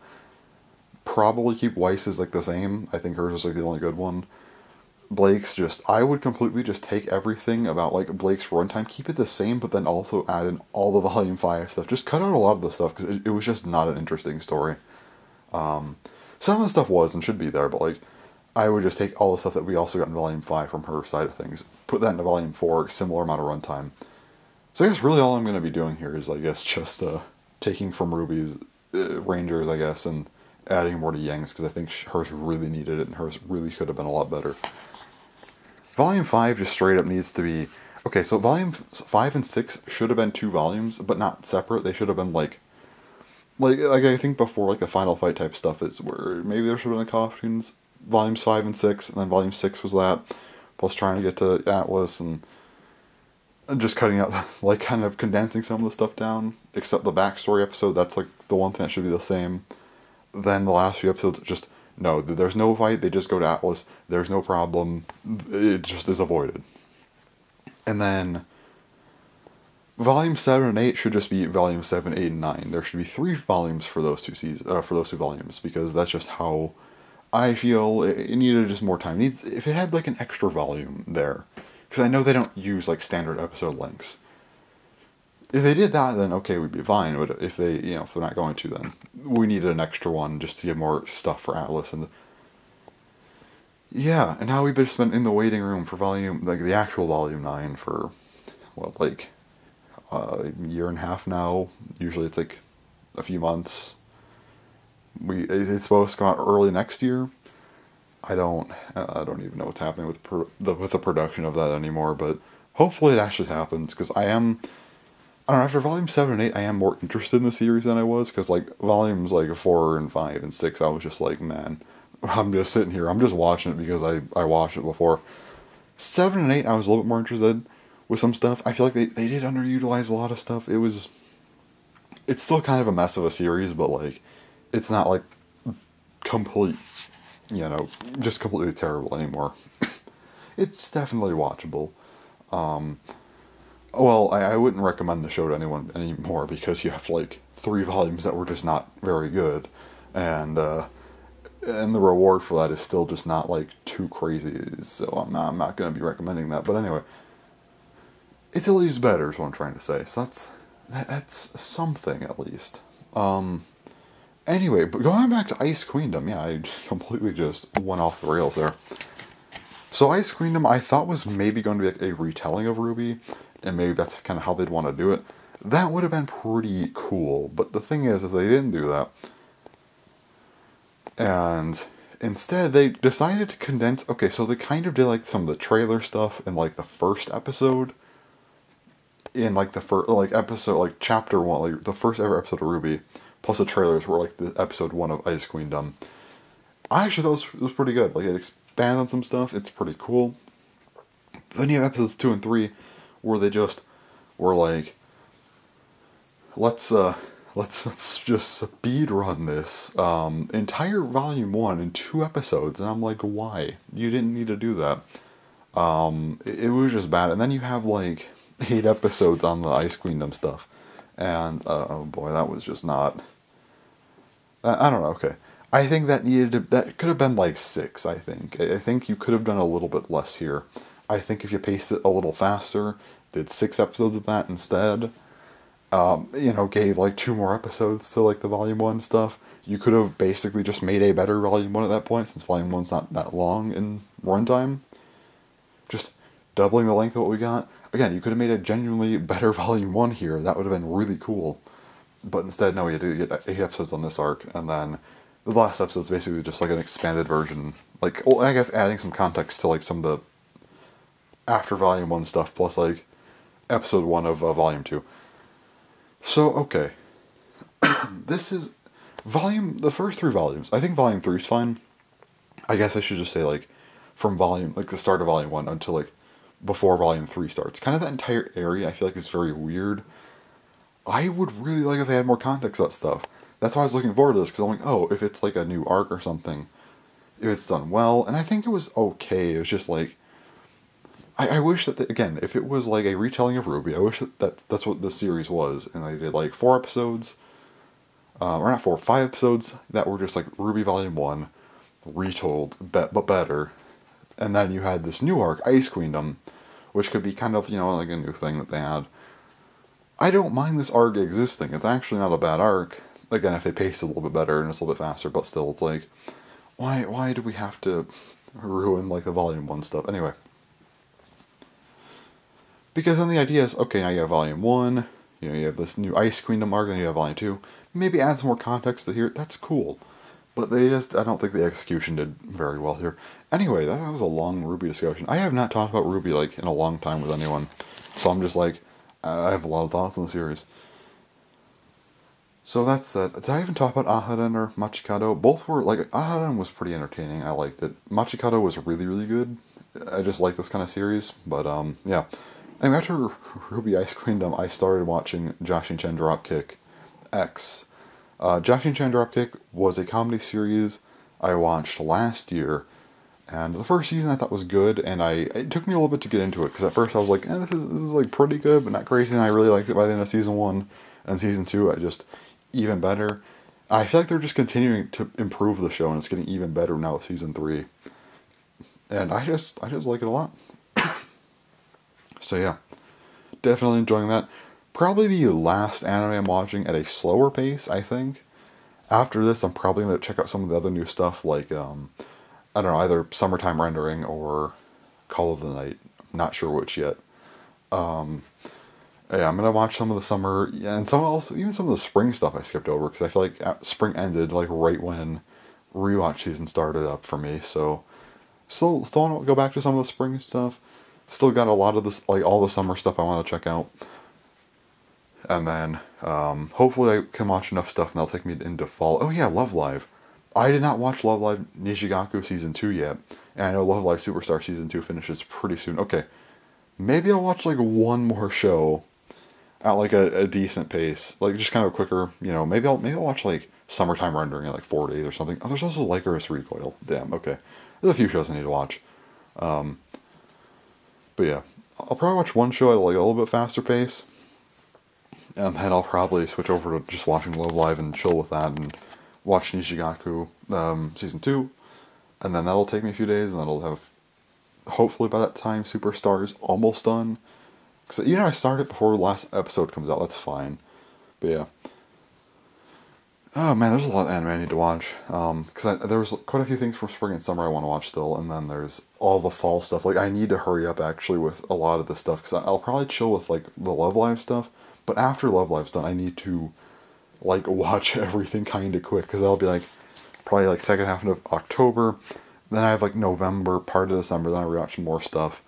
Probably keep Weiss's like the same. I think hers is like the only good one. Blake's just, I would completely just take everything about like Blake's runtime, keep it the same, but then also add in all the Volume 5 stuff. Just cut out a lot of the stuff because it was just not an interesting story. Some of the stuff was and should be there, but like, I would just take all the stuff that we also got in Volume 5 from her side of things, put that into Volume 4, similar amount of runtime. So I guess really all I'm going to be doing here is, I guess, just taking from Ruby's Rangers, I guess, and adding more to Yang's, because I think hers really needed it, and hers really could have been a lot better. Volume 5 just straight up needs to be... Okay, so Volume 5 and 6 should have been 2 volumes, but not separate. They should have been, like I think before, like, the final fight type stuff is where maybe there should have been a Costumes Volumes 5 and 6, and then Volume 6 was that, plus trying to get to Atlas, and just cutting out, like, kind of condensing some of the stuff down, except the backstory episode. That's, like, the one thing that should be the same. Then the last few episodes, just, no, there's no fight, they just go to Atlas, there's no problem, it just is avoided. And then Volume 7 and 8 should just be Volume 7, 8, and 9. There should be 3 volumes for those 2 volumes, because that's just how I feel it needed just more time. If it had like an extra volume there, because I know they don't use like standard episode lengths. If they did that, then okay, we'd be fine. But if they, if they're not going to, then we needed an extra one just to get more stuff for Atlas. And yeah, and now we've just been in the waiting room for the actual Volume 9 for, like a year and a half now. Usually it's like a few months. It's supposed to come out early next year. I don't even know what's happening with the production of that anymore, but hopefully it actually happens, because I don't know, after Volume 7 and 8, I am more interested in the series than I was, because, like, Volumes, like, 4 and 5 and 6, I was just like, man, I'm just sitting here, I'm just watching it because I watched it before. 7 and 8, I was a little bit more interested with some stuff. I feel like they did underutilize a lot of stuff. It's still kind of a mess of a series, but, like, it's not, like, just completely terrible anymore. It's definitely watchable. Well, I wouldn't recommend the show to anyone anymore, because you have, like, 3 volumes that were just not very good, and the reward for that is still just not, like, too crazy, so I'm not going to be recommending that. But anyway, it's at least better is what I'm trying to say, so that's something, at least. Anyway, but going back to Ice Queendom, yeah, I completely just went off the rails there. So Ice Queendom, I thought was maybe going to be like a retelling of RWBY, and maybe that's kind of how they'd want to do it. That would have been pretty cool, but the thing is they didn't do that. And instead, they decided to condense... Okay, so they kind of did, like, some of the trailer stuff in, like, the first episode. In, like, the first, like, episode, like, chapter 1, like, the first ever episode of RWBY. Plus the trailers were, like, the episode 1 of Ice Queendom. I actually thought it was pretty good. Like, it expands on some stuff. It's pretty cool. Then you have episodes 2 and 3, where they just were, like, let's let's just speed run this entire volume 1 in 2 episodes, and I'm like, why? You didn't need to do that. It was just bad. And then you have like 8 episodes on the Ice Queendom stuff, and oh boy, that was just not. I don't know. Okay, I think that could have been like 6. I think you could have done a little bit less here. I think if you paced it a little faster, did 6 episodes of that instead, gave like 2 more episodes to like the volume 1 stuff, you could have basically just made a better volume 1 at that point, since volume 1's not that long in runtime. Just doubling the length of what we got. Again, you could have made a genuinely better volume 1 here. That would have been really cool. But instead, no, we had to get 8 episodes on this arc, and then the last episode's basically just like an expanded version. Like, well, I guess adding some context to like some of the after volume 1 stuff, plus like episode 1 of volume 2. So, okay. This is the first 3 volumes. I think volume 3 is fine. I guess I should just say like from volume, like the start of volume 1 until like before volume 3 starts. Kind of that entire area I feel like is very weird. I would really like if they had more context to that stuff. That's why I was looking forward to this, because I'm like, oh, if it's like a new arc or something, if it's done well, and I think it was okay. It was just like, I wish that, again, if it was like a retelling of RWBY, I wish that's what the series was, and they did like 4 episodes, or not 4, 5 episodes that were just like RWBY Volume 1, retold, but better, and then you had this new arc, Ice Queendom, which could be kind of, like a new thing that they had. I don't mind this arc existing. It's actually not a bad arc. Again, if they pace it a little bit better and it's a little bit faster, but still, it's like, why do we have to ruin like the Volume 1 stuff? Anyway. Because then the idea is, okay, now you have Volume 1, you have this new Ice Queendom arc, then you have Volume 2. Maybe add some more context to here. That's cool. But I don't think the execution did very well here. Anyway, that was a long RWBY discussion. I have not talked about RWBY like in a long time with anyone. So I'm just like, I have a lot of thoughts on the series. So that's it. Did I even talk about Aharen or Machikado? Both were, like, Aharen was pretty entertaining. I liked it. Machikado was really, really good. I just like this kind of series. But, yeah. Anyway, after RWBY Ice Queendom, I started watching Jashin-chan Dropkick X. Jashin-chan Dropkick was a comedy series I watched last year. And the first season I thought was good, and it took me a little bit to get into it, because at first I was like, this is like pretty good, but not crazy, and I really liked it by the end of season 1, and season 2, even better. I feel like they're just continuing to improve the show, and it's getting even better now with season 3. And I just like it a lot. So yeah, definitely enjoying that. Probably the last anime I'm watching at a slower pace, I think. After this, I'm probably going to check out some of the other new stuff, like, I don't know, either Summertime Rendering or Call of the Night. Not sure which yet. Yeah, I'm gonna watch some of the summer, and even some of the spring stuff I skipped over, because I feel like spring ended like right when rewatch season started up for me. So still want to go back to some of the spring stuff. Still got a lot of this, like all the summer stuff I want to check out. And then hopefully I can watch enough stuff, and that'll take me into fall. Oh yeah, Love Live. I did not watch Love Live Nishigaku Season 2 yet, and I know Love Live Superstar Season 2 finishes pretty soon. Okay, maybe I'll watch like one more show at like a decent pace, like just kind of a quicker, maybe I'll watch like Summertime Rendering in like 4 days or something. Oh, there's also Lycoris Recoil. Damn, okay. There's a few shows I need to watch. But yeah, I'll probably watch one show at like a little bit faster pace, and I'll probably switch over to just watching Love Live and chill with that, and watch Nishigaku Season 2, and then that'll take me a few days, and then I'll have, hopefully by that time, Superstar is almost done. Because, I start it before the last episode comes out, that's fine. But yeah. Oh man, there's a lot of anime I need to watch. Because there was quite a few things from spring and summer I want to watch still, and then there's all the fall stuff. Like, I need to hurry up actually with a lot of this stuff, because I'll probably chill with like the Love Live stuff, but after Love Live's done, I need to like watch everything kind of quick, because I'll be like probably like second half of October, then I have like November, part of December, then I rewatch more stuff,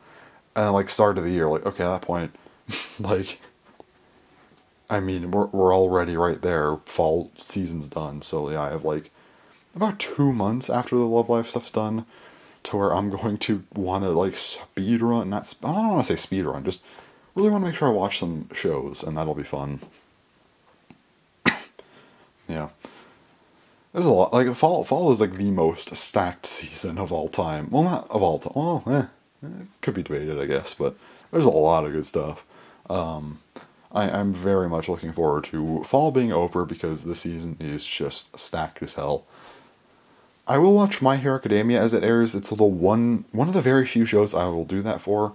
and then like start of the year, like okay, at that point, like, I mean, we're already right there, fall season's done, so yeah, I have like about 2 months after the Love Live stuff's done to where I'm going to want to like speed run, I don't want to say speed run, just really want to make sure I watch some shows, and that'll be fun. yeah. There's a lot. Like fall is like the most stacked season of all time. Well, not of all time. Well, it could be debated, I guess, but there's a lot of good stuff. Um, I'm very much looking forward to fall being over because the season is just stacked as hell. I will watch My Hero Academia as it airs. It's the one of the very few shows I will do that for,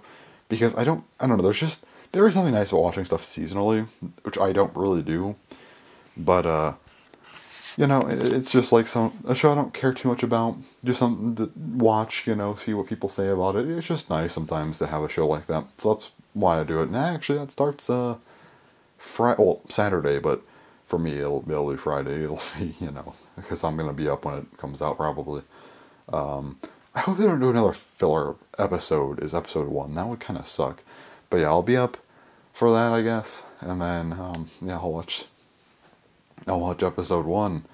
because I don't know. There is something nice about watching stuff seasonally, which I don't really do. But it's just like a show I don't care too much about. Just something to watch, see what people say about it. It's just nice sometimes to have a show like that. So that's why I do it. And actually, that starts Saturday, but for me it'll be Friday. It'll be because I'm gonna be up when it comes out probably. I hope they don't do another filler episode. Is episode 1? That would kind of suck. But yeah, I'll be up for that, I guess, and then I'll watch episode 1.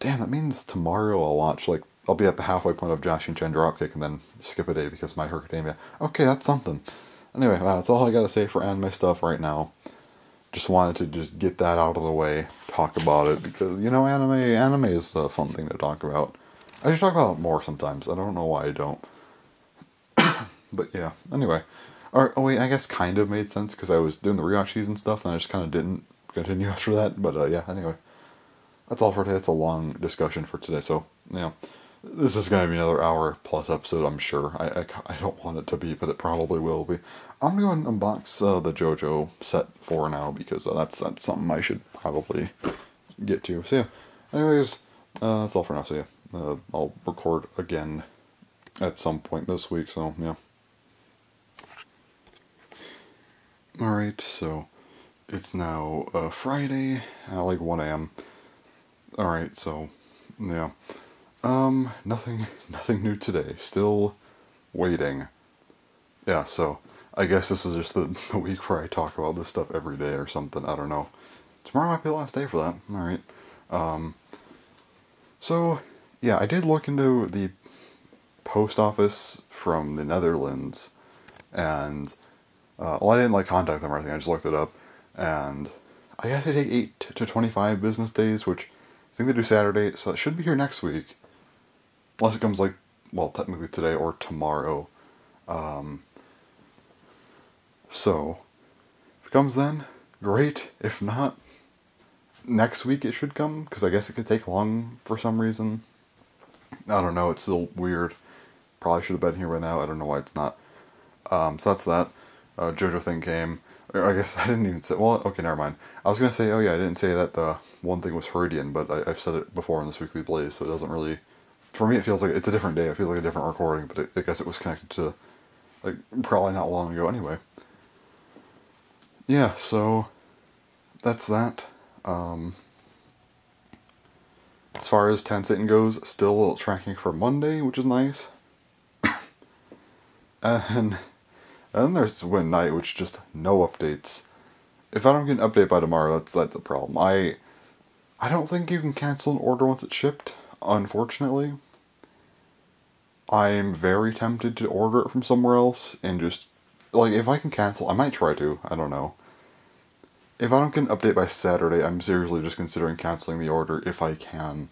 Damn, that means tomorrow I'll be at the halfway point of Josh and Chen Dropkick and then skip a day because My Hero Academia. Okay, that's something. Anyway, that's all I gotta say for anime stuff right now. Just wanted to just get that out of the way, talk about it, because, anime is a fun thing to talk about. I should talk about it more sometimes. I don't know why I don't. But yeah, anyway. Oh wait, I guess kind of made sense because I was doing the rewatch season stuff and I just kind of didn't continue after that. But yeah, anyway. That's all for today. It's a long discussion for today. So, this is going to be another hour plus episode, I'm sure. I don't want it to be, but it probably will be. I'm going to go and unbox the JoJo set 4 now because that's something I should probably get to. So yeah, anyways, that's all for now. So yeah, I'll record again at some point this week. So yeah. Alright, so it's now Friday at like 1 a.m. Alright, so yeah. Nothing new today. Still waiting. Yeah, so I guess this is just the week where I talk about this stuff every day or something. I don't know. Tomorrow might be the last day for that. Alright. So, yeah, I did look into the post office from the Netherlands, and, I didn't, contact them or anything, I just looked it up, and I guess they take 8 to 25 business days, which I think they do Saturday, so it should be here next week. Unless it comes, technically today or tomorrow. So, if it comes then, great. If not, next week it should come, because I guess it could take long for some reason. I don't know, it's still weird. Probably should have been here by now, I don't know why it's not. So that's that. JoJo thing came. Or I guess I didn't even say, well, okay, never mind. I was going to say, oh yeah, I didn't say that the one thing was Heridian, but I've said it before in this Weekly Blaze, so it doesn't really... For me, it feels like it's a different day. It feels like a different recording, but I guess it was connected to, probably not long ago anyway. Yeah, so that's that. As far as Ten Satan goes, still tracking for Monday, which is nice. And then there's Win Night, which just no updates. If I don't get an update by tomorrow, that's a problem. I don't think you can cancel an order once it's shipped, unfortunately. I'm very tempted to order it from somewhere else and just, if I can cancel, I might try to, I don't know. If I don't get an update by Saturday, I'm seriously just considering canceling the order if I can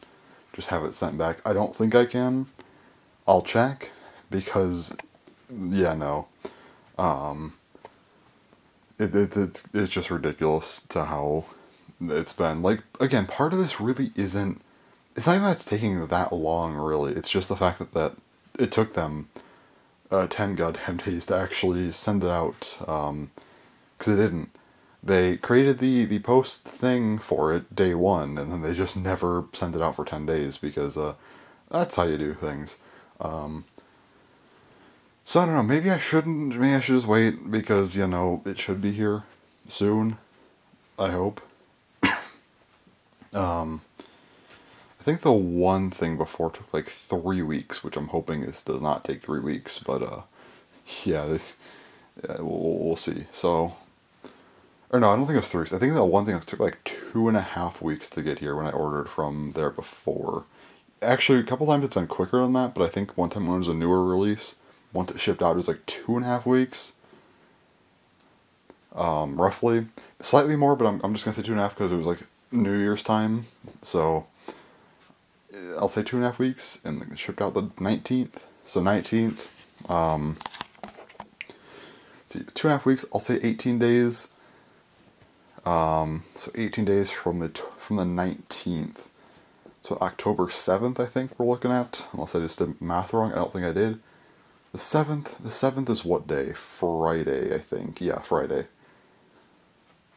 just have it sent back. I don't think I can. I'll check, because, yeah, no. It's just ridiculous to how it's been. Again, part of this really isn't... It's not even that it's taking that long, really. It's just the fact that it took them 10 goddamn days to actually send it out. Because they didn't. They created the post thing for it day 1, and then they just never sent it out for 10 days, because that's how you do things. So I don't know, maybe I shouldn't, maybe I should just wait, because, it should be here soon, I hope. I think the one thing before took 3 weeks, which I'm hoping this does not take 3 weeks, but yeah, we'll see. So, or no, I don't think it was 3 weeks. I think the one thing took 2.5 weeks to get here when I ordered from there before. Actually, a couple times it's been quicker than that, but I think one time when it was a newer release, once it shipped out, it was 2.5 weeks. Roughly. Slightly more, but I'm just going to say 2.5 because it was New Year's time, so I'll say 2.5 weeks, and it shipped out the 19th. So 19th, so 2.5 weeks. I'll say 18 days. So 18 days from the 19th. So October 7th, I think we're looking at. Unless I just did math wrong, I don't think I did. The 7th is what day? Friday, I think. Yeah, Friday.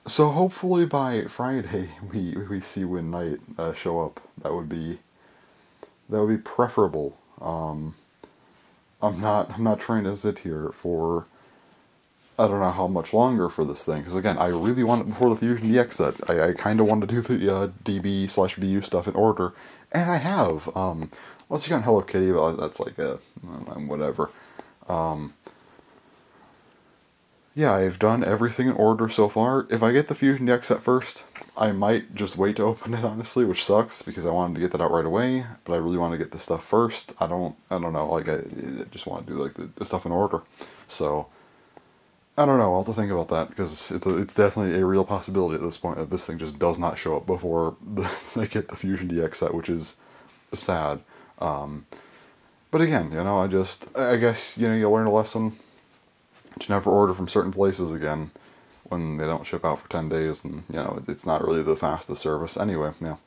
So hopefully by Friday we see Win Knight show up. That would be preferable. I'm not trying to sit here for I don't know how much longer for this thing, because again, I really want it before the Fusion DX set. I kind of want to do the DB/BU stuff in order, and I have. Once you got Hello Kitty, but that's like whatever. Yeah, I've done everything in order so far. If I get the Fusion DX set first, I might just wait to open it, honestly, which sucks, because I wanted to get that out right away, but I really want to get this stuff first. I don't know, like, I just want to do, like, the stuff in order. So, I don't know, I'll have to think about that, because it's definitely a real possibility at this point that this thing just does not show up before they get the Fusion DX set, which is sad. But again, you know, I guess, you know, you learn a lesson to never order from certain places again when they don't ship out for 10 days, and, you know, it's not really the fastest service. Anyway, yeah.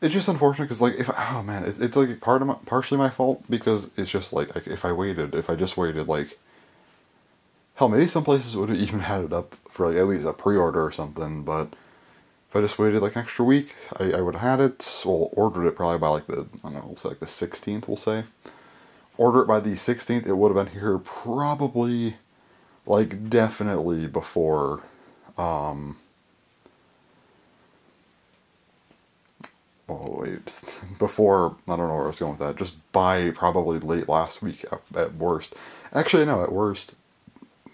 It's just unfortunate, because, like, oh man, it's like, partially my fault, because it's just, like, if I just waited, like, hell, maybe some places would have even had it up for, like, at least a pre-order or something, but if I just waited, like, an extra week, I would have had it, well, ordered it probably by, like, I don't know, we'll say, like, the 16th, we'll say. Order it by the 16th, it would have been here probably, like, definitely before, oh, wait, before, I don't know where I was going with that, just by probably late last week at worst. Actually, no, at worst,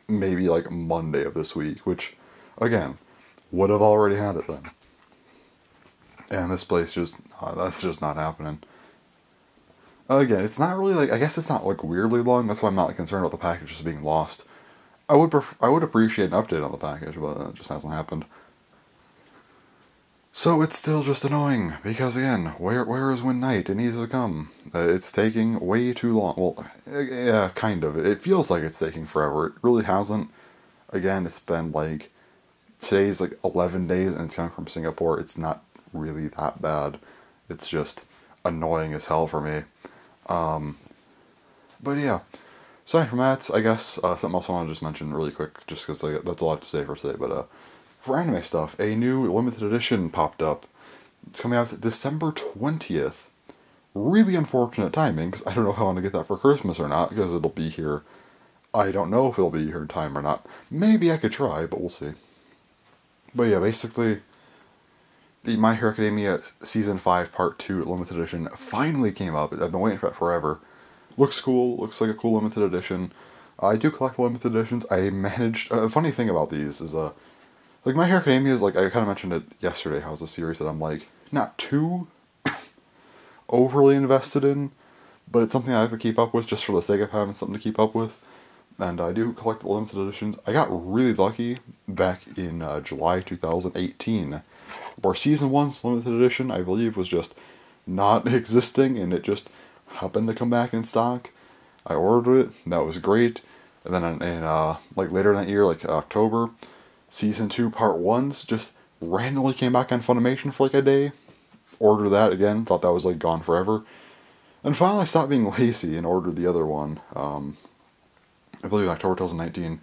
maybe, like, Monday of this week, which, again, would have already had it then. And this place just, that's just not happening. Again, it's not really, like, I guess it's not, like, weirdly long, that's why I'm not, like, concerned about the package just being lost. I would appreciate an update on the package, but it just hasn't happened. So it's still just annoying, because again, where is Win Knight? It needs to come. It's taking way too long. Well, yeah, kind of. It feels like it's taking forever. It really hasn't. Again, it's been, like, today's, like, 11 days, and it's coming from Singapore. It's not really that bad. It's just annoying as hell for me. But yeah, aside from that, I guess something else I want to just mention really quick, just because, like, that's all I have to say for today. But for anime stuff, a new limited edition popped up. It's coming out December 20th. Really unfortunate timing, because I don't know if I want to get that for Christmas or not, because it'll be here. I don't know if it'll be here in time or not. Maybe I could try, but we'll see. But yeah, basically, the My Hero Academia Season 5 Part 2 Limited Edition finally came up. I've been waiting for it forever. Looks cool, looks like a cool limited edition. I do collect limited editions. I managed... a funny thing about these is, like, My Hero Academia is, like, I kind of mentioned it yesterday, how it's a series that I'm, like, not too overly invested in, but it's something I have to keep up with just for the sake of having something to keep up with. And I do collect limited editions. I got really lucky back in July 2018, where Season 1's limited edition, I believe, was just not existing, and it just happened to come back in stock. I ordered it, and that was great. And then in like, later in that year, like, October, Season 2 Part 1's just randomly came back on Funimation for, like, a day. Ordered that again, thought that was, like, gone forever. And finally I stopped being lazy and ordered the other one. I believe October 2019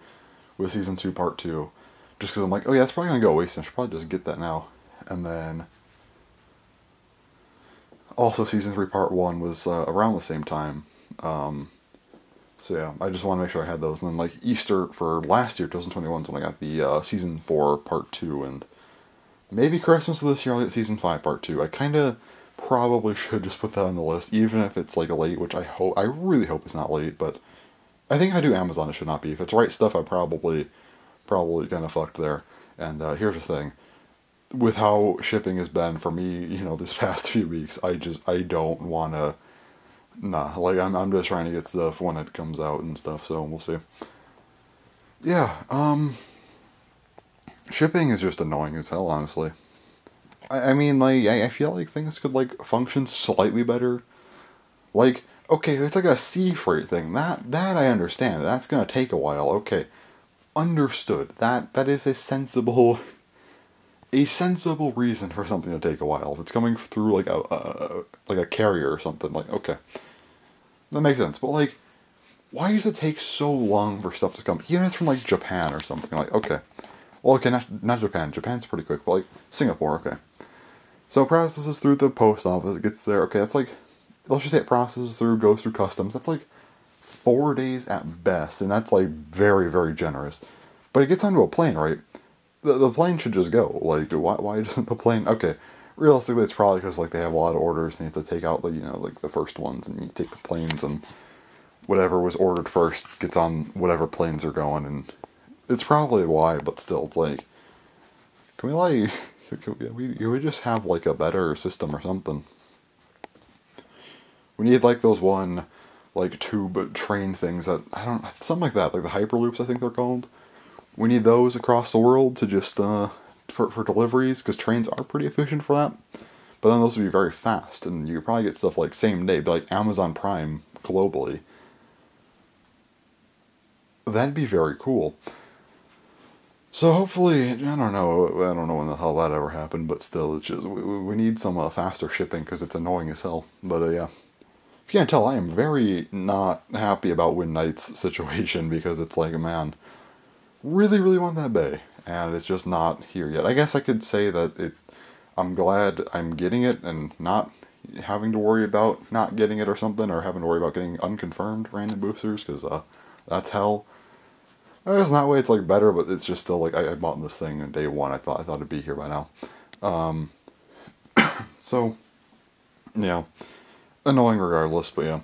with Season 2 Part 2. Just because I'm like, oh yeah, it's probably going to go waste, and I should probably just get that now. And then also Season 3 Part 1 was around the same time. So yeah, I just want to make sure I had those. And then, like, Easter for last year, 2021, is when I got the Season 4 Part 2. And maybe Christmas of this year I'll get Season 5 Part 2. I kind of probably should just put that on the list, even if it's, like, late, which I really hope it's not late, but I think if I do Amazon, it should not be. If it's right stuff, I'm probably kind of fucked there. And here's the thing. With how shipping has been for me, you know, this past few weeks, I don't want to... Nah, like, I'm just trying to get stuff when it comes out and stuff, so we'll see. Yeah, shipping is just annoying as hell, honestly. I mean, like, I feel like things could, like, function slightly better. Like, okay, it's like a sea freight thing. That I understand. That's gonna take a while. Okay, understood. That is a sensible reason for something to take a while. If it's coming through like a carrier or something, like, okay, that makes sense. But like, why does it take so long for stuff to come? Even if it's from like Japan or something. Like, okay, well, okay, not Japan. Japan's pretty quick, but like Singapore, okay. So it processes through the post office, it gets there. Okay, that's like, let's just say it processes through, goes through customs. That's like 4 days at best, and that's like very, very generous. But it gets onto a plane, right? The plane should just go. Like, why doesn't the plane? Okay, realistically, it's probably because like they have a lot of orders and you have to take out like the first ones, and you take the planes, and whatever was ordered first gets on whatever planes are going, and it's probably why. But still, it's like, can we like can we just have like a better system or something? We need like those one like tube train things that I don't something like that, like the hyperloops I think they're called. We need those across the world to just for deliveries, because trains are pretty efficient for that. But then those would be very fast, and you could probably get stuff like same day, but like Amazon Prime globally. That'd be very cool. So hopefully, I don't know when the hell that ever happened, but still, it's just we need some faster shipping because it's annoying as hell. But yeah, if you can't tell, I am very not happy about Win Knight's situation because it's like, man, really, really want that bay, and it's just not here yet. I guess I could say that I'm glad I'm getting it and not having to worry about not getting it or something, or having to worry about getting unconfirmed random boosters, because that's hell. I guess in that way it's like better, but it's just still like I bought this thing on day one. I thought it'd be here by now. So yeah, annoying regardless, but yeah.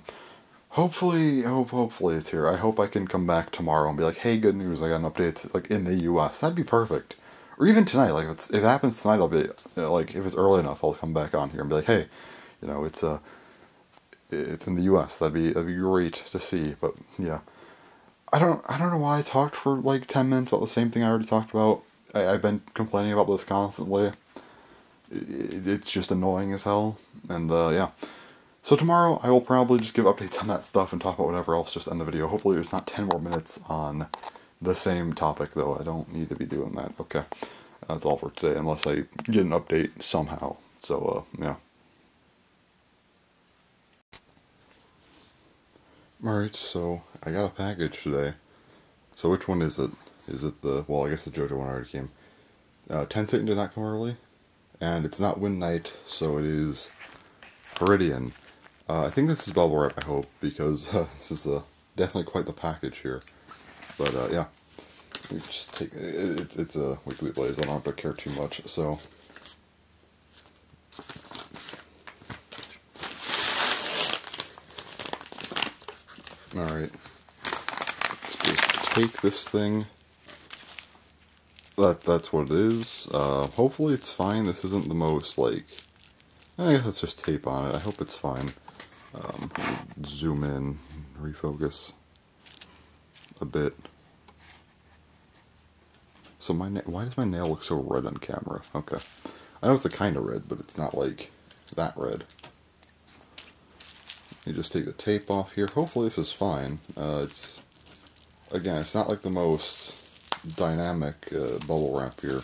Hopefully it's here. I hope I can come back tomorrow and be like, hey, good news, I got an update like in the U.S. That'd be perfect. Or even tonight, like if it happens tonight, I'll be like, if it's early enough, I'll come back on here and be like, hey, it's in the U.S. That'd be great to see. But yeah, I don't know why I talked for like 10 minutes about the same thing I already talked about. I've been complaining about this constantly. It's just annoying as hell, and yeah. So tomorrow I will probably just give updates on that stuff and talk about whatever else, just end the video. Hopefully it's not 10 more minutes on the same topic, though. I don't need to be doing that. Okay, that's all for today, unless I get an update somehow. So, yeah. Alright, so I got a package today. So which one is it? Is it well, I guess the JoJo one already came. Tenseiton did not come early, and it's not Win Knight, so it is Viridian. I think this is Bubble Wrap, I hope, because this is definitely quite the package here. But yeah, we just take it's a weekly blaze. I don't have to care too much. So all right, let's just take this thing. That's what it is. Hopefully it's fine. This isn't the most like. I guess it's just tape on it. I hope it's fine. Zoom in, refocus a bit. So why does my nail look so red on camera? Okay, I know it's a kind of red, but it's not like that red. You just take the tape off here. Hopefully this is fine. It's not like the most dynamic bubble wrap here,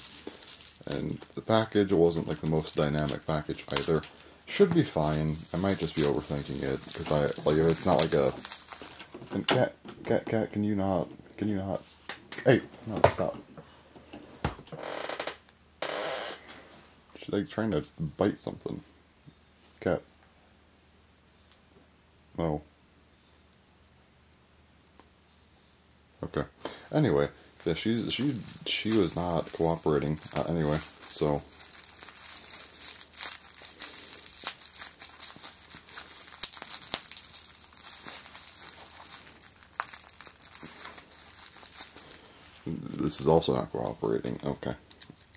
and the package wasn't like the most dynamic package either. Should be fine. I might just be overthinking it, because if it's not like a... And cat, can you not, hey, no, stop. She's like trying to bite something. Cat. No. Okay. Anyway, yeah, she was not cooperating, anyway, so... This is also not cooperating. Okay.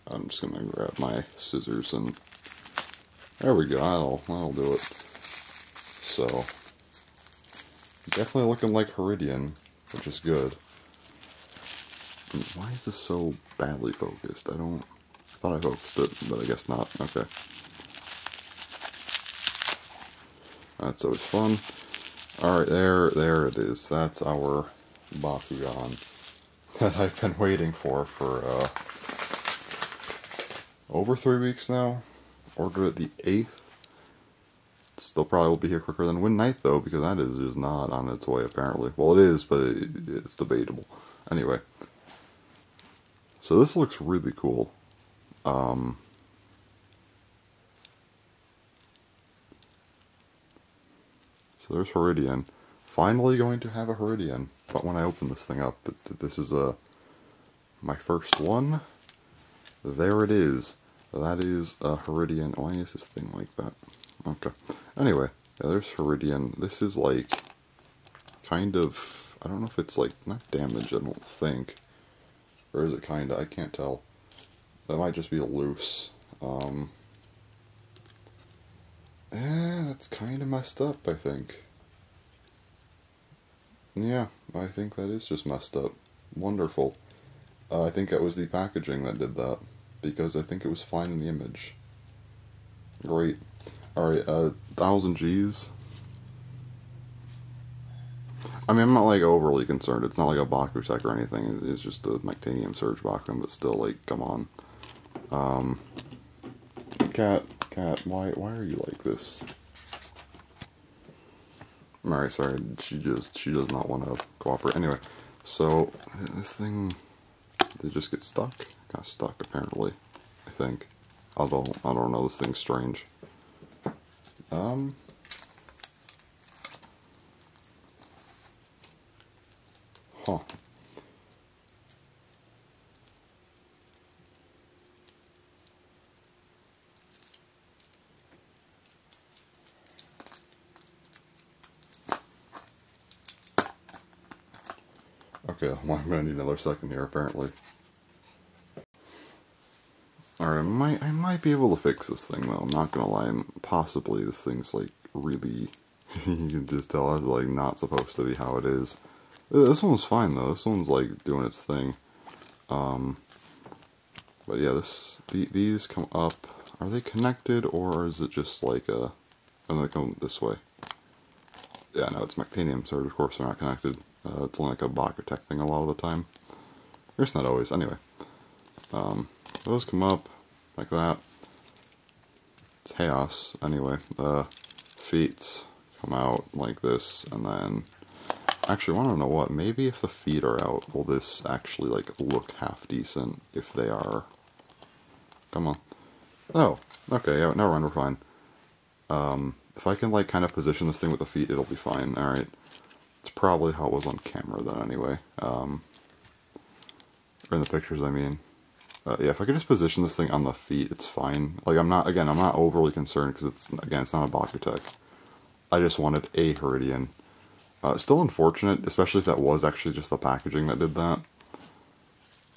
I'm just gonna grab my scissors and... There we go, that'll do it. So... Definitely looking like Viridian, which is good. Why is this so badly focused? I don't... thought I focused it, but I guess not. Okay. That's always fun. Alright, there it is. That's our Bakugan that I've been waiting for over 3 weeks now. Ordered it the 8th. Still probably will be here quicker than Win Knight, though, because that is just not on its way, apparently. Well, it is, but it's debatable. Anyway. So this looks really cool. So there's Heridian. Finally going to have a Heridian. But when I open this thing up, this is my first one. There it is. That is a Heridian. Why is this thing like that? Okay. Anyway, yeah, there's Heridian. This is like kind of, I don't know if it's like, not damaged, I don't think. Or is it kinda? I can't tell. That might just be loose. That's kinda messed up, I think. Yeah, I think that is just messed up. Wonderful. I think it was the packaging that did that, because I think it was fine in the image. Great. Alright, 1000 Gs. I mean, I'm not, like, overly concerned. It's not like a Bakutech or anything. It's just a Titanium Surge Bakugan, but still, like, come on. Cat, why are you like this? Alright, sorry, she does not want to cooperate. Anyway, so, this thing, did it just get stuck? Got stuck, apparently, I think. I don't know, this thing's strange. Huh. Okay, well, I'm gonna need another second here, apparently. Alright, I might be able to fix this thing, though. I'm not gonna lie. Possibly this thing's, like, really... you can just tell it's, like, not supposed to be how it is. This one's fine, though. This one's, like, doing its thing. But yeah, these come up. Are they connected, or is it just, like, and they come this way? Yeah, no, it's Titanium, so of course they're not connected. It's only like a Bakutech thing a lot of the time. I guess not always. Anyway. Those come up like that. It's chaos. Anyway, the feet come out like this, and then... Actually, I want to know what. Maybe if the feet are out, will this actually, like, look half decent if they are... Come on. Oh, okay, yeah, never mind, we're fine. If I can, like, kind of position this thing with the feet, it'll be fine. Alright. It's probably how it was on camera, then, anyway. Or in the pictures, I mean. Yeah, if I could just position this thing on the feet, it's fine. Like, I'm not overly concerned, because it's not a Bakutech. I just wanted a Heridian. Still unfortunate, especially if that was actually just the packaging that did that.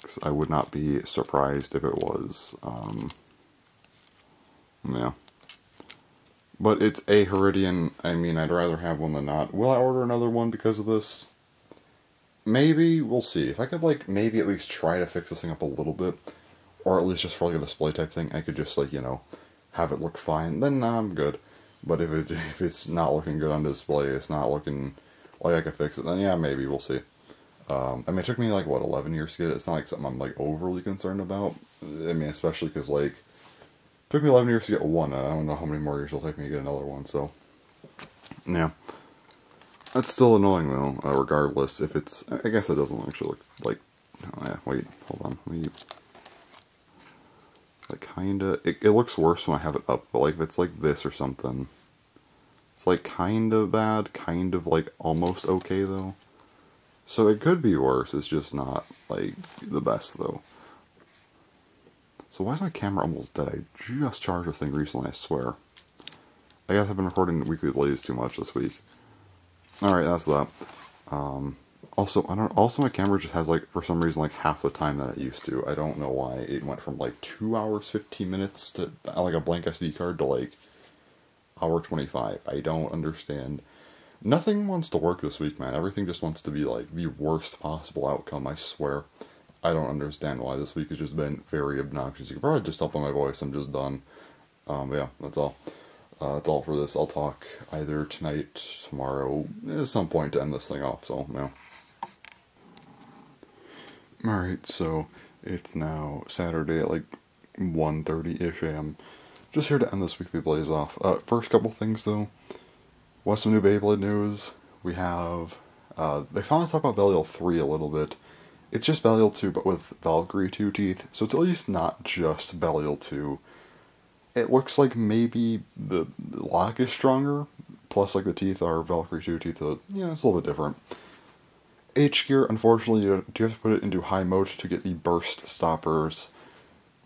Because I would not be surprised if it was. Yeah. But it's a Heridian. I mean, I'd rather have one than not. Will I order another one because of this? Maybe. We'll see. If I could, like, maybe at least try to fix this thing up a little bit, or at least just for, like, a display type thing, I could just, like, you know, have it look fine, then nah, I'm good. But if it's not looking good on display, it's not looking like I could fix it, then yeah, maybe, we'll see. I mean, it took me, like, what, 11 years to get it? It's not, like, something I'm, like, overly concerned about. I mean, especially because, like, it took me 11 years to get one, and I don't know how many more years it'll take me to get another one, so... Yeah. That's still annoying, though, regardless, if it's... I guess it doesn't actually look like... Oh, yeah, wait, hold on, like, kinda... It looks worse when I have it up, but, like, if it's like this or something... It's, like, kinda bad, kind of, like, almost okay, though. So it could be worse, it's just not, like, the best, though. So why is my camera almost dead? I just charged this thing recently, I swear. I guess I've been recording Weekly Blaze too much this week. Alright, that's that. Also, my camera just has, like, for some reason, like, half the time that it used to. I don't know why. It went from, like, 2 hours, 15 minutes to, like, a blank SD card to, like, hour 25. I don't understand. Nothing wants to work this week, man. Everything just wants to be, like, the worst possible outcome, I swear. I don't understand why this week has just been very obnoxious. You can probably just tell by my voice I'm just done. But yeah, that's all. That's all for this. I'll talk either tonight, tomorrow, at some point to end this thing off, so, yeah. Alright, so it's now Saturday at like 1:30-ish a.m. Just here to end this weekly blaze off. First couple things though. What's some new Beyblade news? We have, they finally talked about Belial 3 a little bit. It's just Belial 2 but with Valkyrie 2 teeth, so it's at least not just Belial 2. It looks like maybe the lock is stronger, plus like the teeth are Valkyrie 2 teeth, so yeah, it's a little bit different. H-Gear, unfortunately, you have to put it into high mode to get the burst stoppers.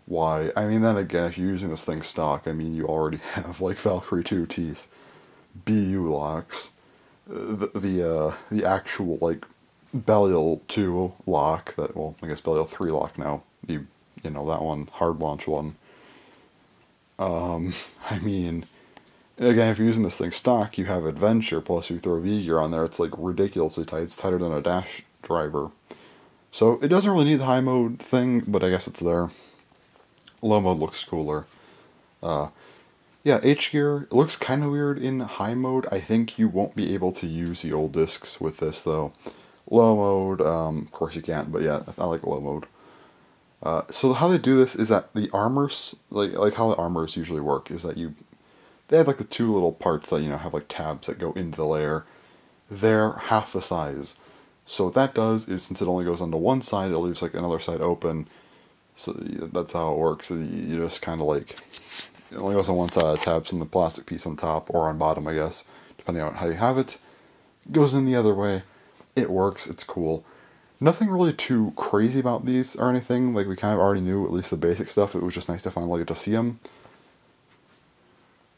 Why? I mean, then again, if you're using this thing stock, I mean, you already have, like, Valkyrie 2 teeth, BU locks, the actual, like, Belial 2 lock, that, well, I guess Belial 3 lock now, you know, that one, hard launch one. I mean, again, if you're using this thing stock, you have Adventure, plus if you throw V-Gear on there, it's, like, ridiculously tight. It's tighter than a Dash driver. So, it doesn't really need the high mode thing, but I guess it's there. Low mode looks cooler. Yeah, H-Gear, it looks kind of weird in high mode. I think you won't be able to use the old discs with this, though. Low mode, of course you can't, but yeah, I like low mode. So how they do this is that the armors, like how the armors usually work, is that they have like the two little parts that, you know, have like tabs that go into the layer. They're half the size. So what that does is, since it only goes onto one side, it leaves like another side open. So that's how it works. You just kind of like, it only goes on one side of the tabs and the plastic piece on top, or on bottom, I guess, depending on how you have it. It goes in the other way. It works, it's cool. Nothing really too crazy about these or anything. Like, we kind of already knew at least the basic stuff. It was just nice to finally get to see them.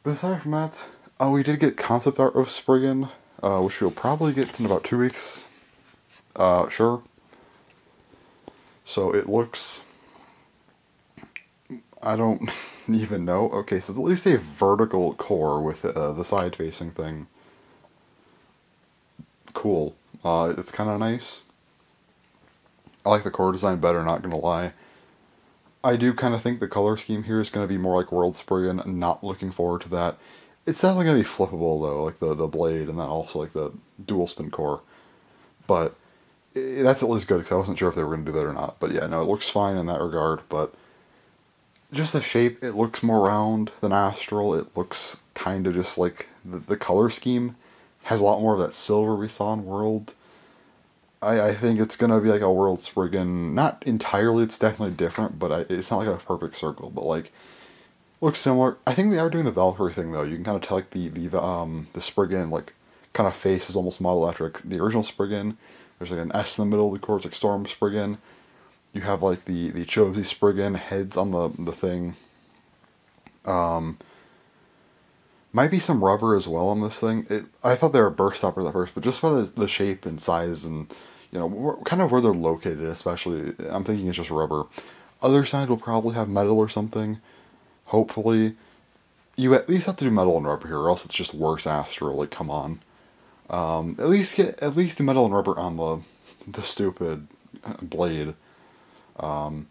But aside from that, we did get concept art of Spriggan, which we'll probably get in about 2 weeks. Sure. So it looks, I don't even know. Okay, so it's at least a vertical core with the side-facing thing. Cool. It's kind of nice. I like the core design better, not gonna lie. I do kind of think the color scheme here is going to be more like World Spriggan. I'm not looking forward to that. It's definitely going to be flippable, though, like the blade, and then also like the dual spin core. But that's at least good, because I wasn't sure if they were going to do that or not. But yeah, no, it looks fine in that regard, but just the shape, it looks more round than Astral. It looks kind of just like the color scheme has a lot more of that silver we saw in World. I think it's going to be like a World Spriggan. Not entirely, it's definitely different, but it's not like a perfect circle, but like, looks similar. I think they are doing the Valkyrie thing, though. You can kind of tell like the Spriggan, like, kind of face is almost modeled after like, the original Spriggan. There's like an S in the middle of the core, it's like Storm Spriggan. You have like the Chosy Spriggan heads on the thing. Might be some rubber as well on this thing. I thought they were burst stoppers at first, but just by the shape and size and, you know, kind of where they're located, especially, I'm thinking it's just rubber. Other side will probably have metal or something. Hopefully. You at least have to do metal and rubber here, or else it's just worse Astral. Like, come on. At least do metal and rubber on the stupid blade. I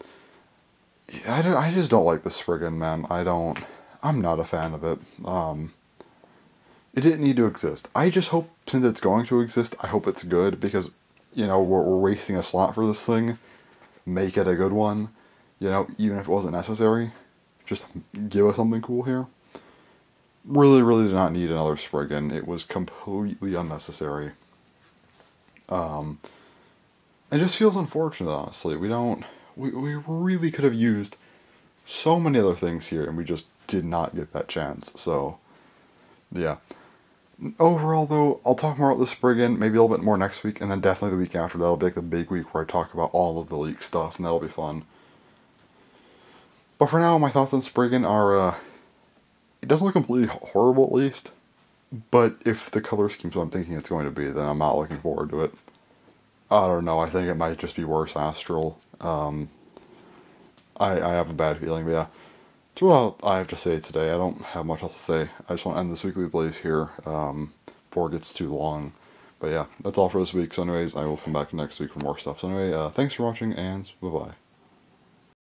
just don't like the Spriggan, man. I'm not a fan of it. It didn't need to exist. I just hope, since it's going to exist, I hope it's good, because, you know, we're wasting a slot for this thing. Make it a good one. You know, even if it wasn't necessary. Just give us something cool here. Really, really did not need another Spriggan. It was completely unnecessary. It just feels unfortunate, honestly. We really could have used so many other things here, and we just did not get that chance, so, yeah. Overall, though, I'll talk more about the Spriggan, maybe a little bit more next week, and then definitely the week after. That'll be like the big week where I talk about all of the leak stuff, and that'll be fun. But for now, my thoughts on Spriggan are, it doesn't look completely horrible, at least, but if the color scheme's what I'm thinking it's going to be, then I'm not looking forward to it. I don't know, I think it might just be worse Astral. I have a bad feeling, but yeah. That's all I have to say today. I don't have much else to say. I just want to end this weekly blaze here, before it gets too long. But yeah, that's all for this week. So anyways, I will come back next week for more stuff. So anyway, thanks for watching, and bye-bye.